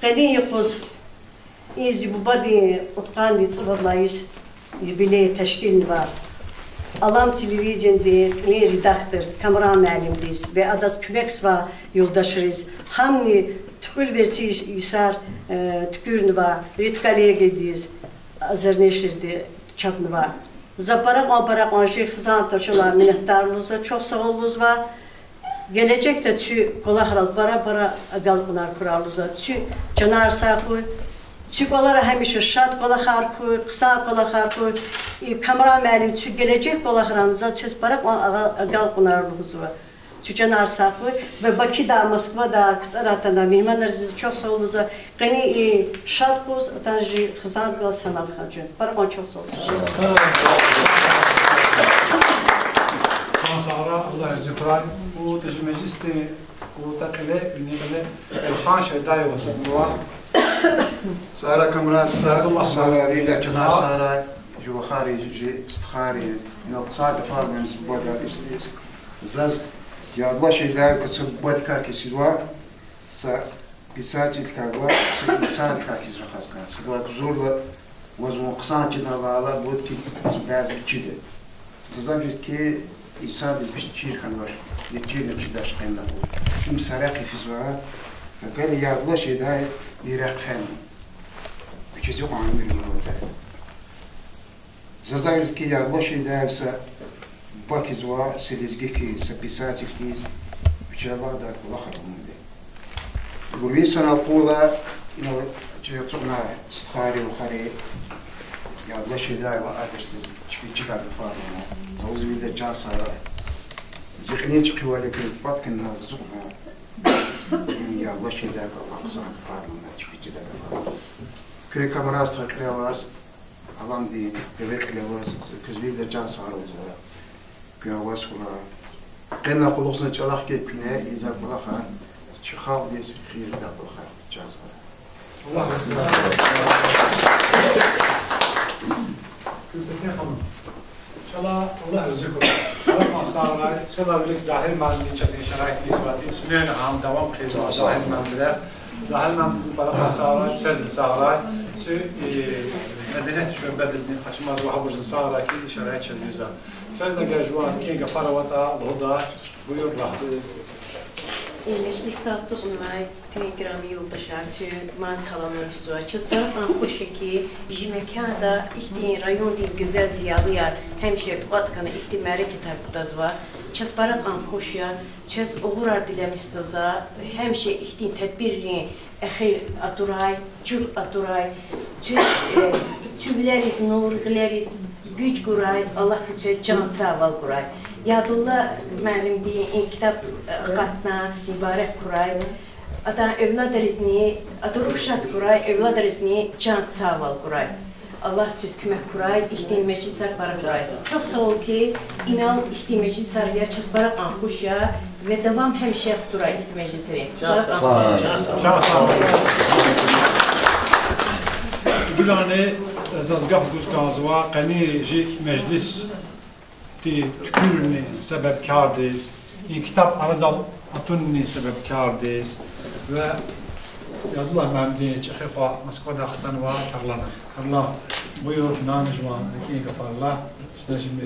Kadın yapız, İzi bu badi otkan sıvırlayız, jubiley teşkil var. Alam televizyonda kli redaktör, kamera müellimdiz ve adas kübeks var yoldaşırız. Hamni tükül verci isar tükürnü var, ritkaliye gidiyiz. Azerneşirdi çapını var. Zaparak anşi hızan toçular minnettarlığınıza çok sağ olunuz var. Gelecekte tü kolahral para galpınar kurarlığınıza tü canar sahı tü kolara hemişe şad kolahar ku, kısa kolahar ku, kamera müellim tü gelecek kolahranıza tü para galpınarlığınıza var. Tü canar sahı ve Bakı'da, Moskva'da, Kısarat'ta mihmanlar sizi çok sağ olunuz. Gani şad kuz, tanji hızan gal sanat hacı. Para çok sağ olunuz. Sahra Allah zikran bu tecmeciste bu takle binibele Elhan Şeydayev var. Sahra kamera Sahra rila kina Sahra جو خارج استخاري نقصاد فارمنس بودا إسليس زاز يا الله شيء ذا كسب بود كاكي سوا سا بيساتي الكاغوا سا كاكي زخاس كان سوا زور وزن قصان كنا على بود كي سباز كده زاز كي إنسان بيشتير كان واش يتجير نتشداش قيمة شو مسارقي في زوا فقال يا الله شيء ذا يراق فهم بيجي عامل الموضوع Зазаевский я лошадь дается бакизуа селезгики записательский вчера да лохармуде. Гурвиса на пола на чертона стхари ухари я лошадь даю адрес чичика фарма. Заузвида часара. Зихнички валики паткин на зуба. Я лошадь даю лохсан фарма чичика фарма. Кей камерастра кревас alan değil, devekle var, kızıyla da can sağlığı var. Piyavas kula. Kena kuluksun çalak kepine, izah bulakar, çıkal diye khir da bulakar, can sağlığı. Allah Allah rızık olsun. Allah sağlığı. Şöyle bir zahir malini çekin şerait isbatı. Sünen ham devam kılıyor zahir malide. Zahir malinin para sağlığı, söz sağlığı. Medeniyet şubemizin kaçmaz ve habersin sağlaki şerait çizdiğinizde. Sözde gecvan ki gafaravata loda buyur rahat. Meclis tartışmay telegrami yoldaşlar için man salamlar istiyor. Çizgiler an hoşeki jimekada ihtiyan rayon değil güzel ziyalıyar hemşe vatkanı ihtimari kitap kutazva. Çizgiler an hoşya çiz uğrar dilemiştoza hemşe ihtiyan tedbirini ahir aturay çul aturay tübleriz nurgleriz güç kuray Allah çiz can sağval kuray. Yadullah müəllim deyin kitap qatna mübarək kuray. Ata evlad rizni, ata ruhşat kuray, evlad rizni can sağval kuray. Allah tüz kümək kuray, ihtimeci sar para kuray. Çok sağ ol ki inan ihtimeci sarıya çık barak anxuşya ve devam hemşe kuray ihtimeci sari. Can sağ ol. Gülane zazgaf guzgazwa qani ji meclis tükürni sebepkardayız. Kitap Aradal Atunni sebepkardayız ve Yazılar mən deyin ki, xefa Moskvada xətan var, tarlana. Allah buyur, nanıcman, ki qafarlar, işte şimdi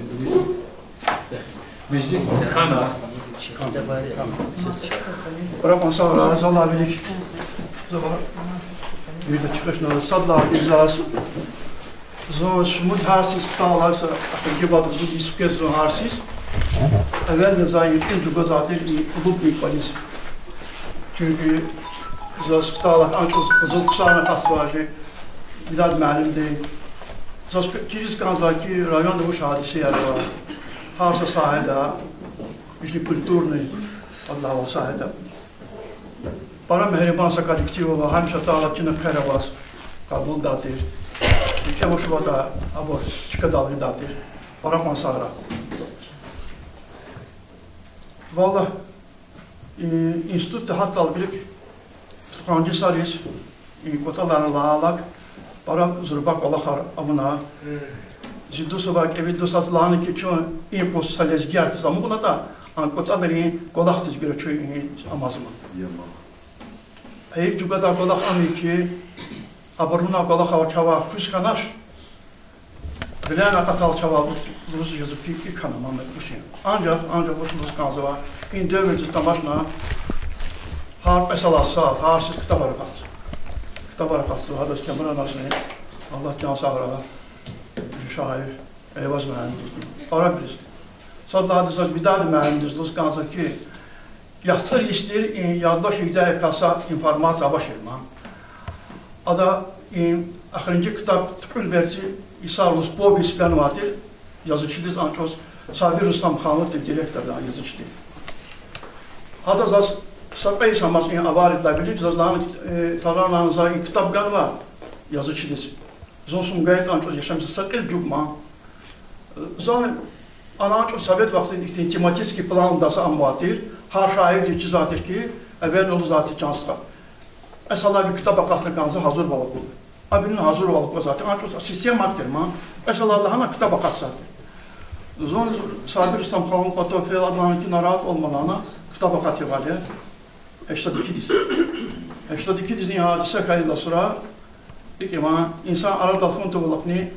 meclis kana. Bırakma sonra, zallah bilik. Bir de çıkışına, sadla izaz. Zon şumud harsiz kıtalarsa, akılki badı bu disip kez zon harsiz. Evvel de zayıfın duga zaten ulub büyük polis. Çünkü zos kıtalar ancak kızıl kusağına kasbacı, bilad məlim değil. Zos kiriz kanzaki rayonda bu hadise yer var. Harsa sahada, işte kulturni, Allah o sahada. Para mehribansa kollektivi var, hem şatalatçına kərəvaz, kabul datir. İki boş vada, abo çıkadalı datir. Para mansara. Valla, institutta hatta bilik, tutkıncı sarıyız, kotalarını lağalak, para zurbak olakar amına. Ziddu sabak evi dosat lağını ki çoğun impost salezgiyat zamı buna da, kotaları kolaktiz bir çoğun amazımı. Eyüp cugada kolak amı ki, abaruna kolak hava çava fıskanaş, bilen akatal çava Rusya yazıp ki kanım Ahmet Kuşin. Ancak bu şunuz kanzı var. İn dövülcü tamaşna, harp esala saat, harsiz kitap harekatsı. Kitap harekatsı, hadis kemara nasıl Allah can sağlığa, şair, eyvaz mühendislik. Ara biliriz. Sadla hadisler bir daha da mühendislik kanzı ki, yaxsır istir, yaddaş hidayet kasa informasiya başırma. Ada, axırıncı kitap tıkıl versi, İsarlus Bobis Benvatir, yazıcıdız ancak Sabir Rüstam Xanlıdır direktörden yazıcıdı. Hatta zaz sapayı samas avaritler bilip zazlarını tararlarınıza kitap var yazıcıdız. Zonsum gayet ancak yaşamsı sakil cubma. Zan ancak Sovyet vaxtında tematiski planındası amvatir, har şair diye zatir ki evvel onu zaten cansıqa. Mesela bir kitap akasına kansı hazır balık olur. Abinin hazır balık var zaten ancak sistem aktarma. Mesela Allah'ına kitap akası zaten. Zon Sabir Rüstam Xanlı Patofel adlarının ki narahat olmalarına kitap akası var ya. 82 diz. 82 dizin hadise kayıda sonra ki insan arada fontu olakni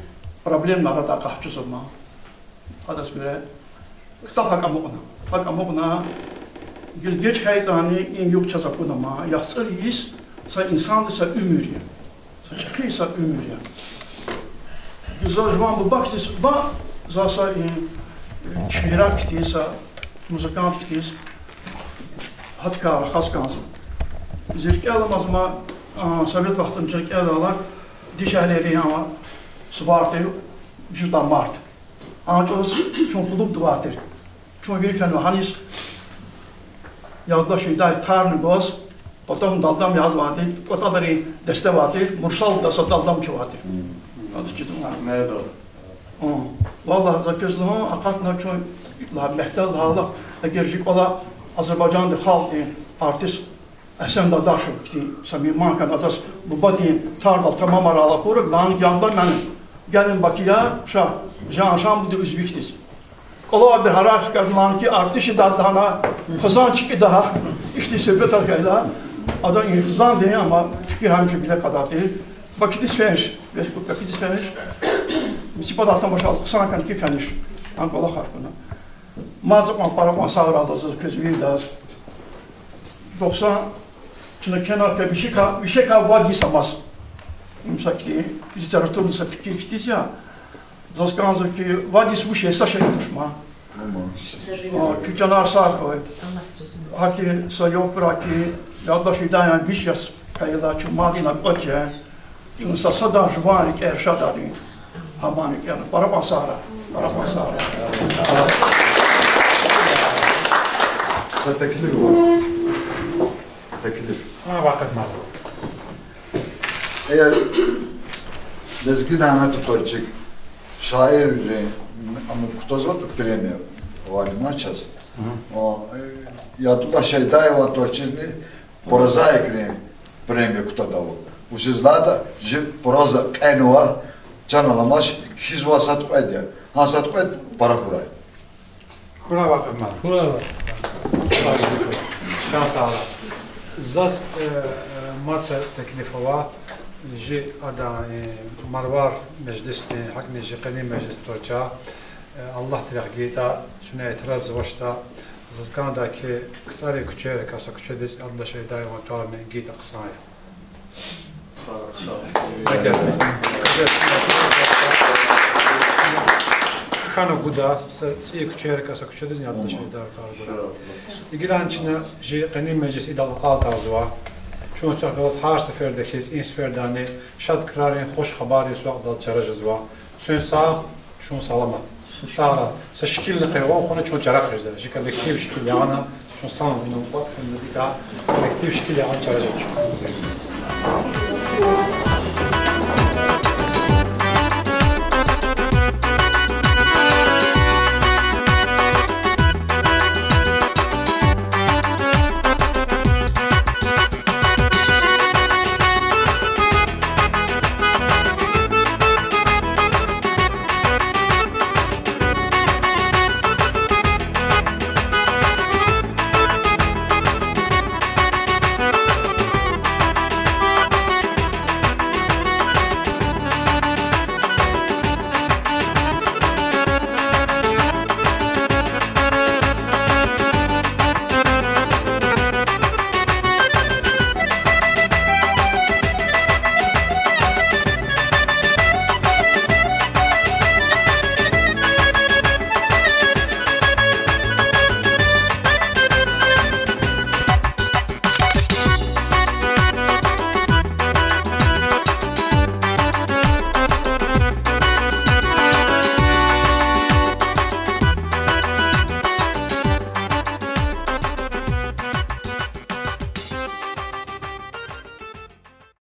problemle arada kahçız olma. Hadas bire kitap hakamukuna. Hakamukuna geç hayatını in yok çazakuna ma yaxsır yiyiz sa insan ise ümür ya. Sa çakıysa ümür ya. Güzel zaman bu baktis ba zasa şiirat kitiysa muzikant kitiysa hatkara xas kansı. Zirki alamaz ma Sovyet vaxtın zirki alalar dişəhləri ama sıvartı juda mart. Ancaq çoxluq duvartır. Çünkü bir fenli hanis yaddaş hidayet tarını boz, potom daldam yaz vardı, otaları deste vardı, mursal da daldam ki vardı. Adı ki Nerede o? Vallahi zaközlüğün akatına çok mehtel dağılıq, gerçek ola Azerbaycan'da halk artist Əhsən Dadaşov ki, Samim Kanadas bu badin tardal tamam aralı kurub, lan yandan mənim gəlin Bakıya, Can bu da Üzbekdir. Ola bir harak kadınlar ki artışı dadana kızan çıkı daha işte söhbet arkayla adam kızan değil ama fikir hemşe bile kadar değil. Bakıdis feniş, bakıdis feniş. Misipa dağıtan boşaldı, kısan kan ki feniş. Ankola harfına. Mazıkman parakman sağır aldızız, közü daha. 90 şimdi kenarda bir şey kavga disamaz. Imsakti, literatürünüzde fikir kitiz ya. Zaskanzı ki vadis bu şey saşa tutuşma. Küçanar sarkoy. Hati sayok braki yaddaş idayan vişyas kayıda çumadina koçya. Çünkü sasadan juvanik erşadari. Hamanik yani para pasara. Teklif var. Teklif. Ha vakit mal. Eğer Lezgin Ahmet Toyçik şair ama kutazot premijer ovaj mačas. Ja tuda Šejdajeva Torčizni prozajekni premijer kutadavo. Usi zlata že proza enua canala maç hizva sat qoydi. Ha sat qoydi para kuray. Kura vakit mal. Kura vakit. Şans sağla. Zas ماتسا تكلفوا جي أدا مروار مجلس حكم جي قديم مجلس توجا الله ترقيتا شنو اعتراض وشتا زكان دا كي كساري كتير كاسا كتير ديس الله شيء داي وطال من جيتا قصايا خانه بودا سي كتير كاسا كتير ديس الله شيء داي وطال İgilançına qenim meclis idalqal tazva. Şun çaqdas har seferdeki in seferdani şad krarin xoş xabari suaqdal çarajzva. Sön sağ şun salamat. Sağra. Sa şekil qewa xona ço çaraq jda. Ji kollektiv şekil yana şun sağ inu qat fındika kollektiv şekil yana çarajç.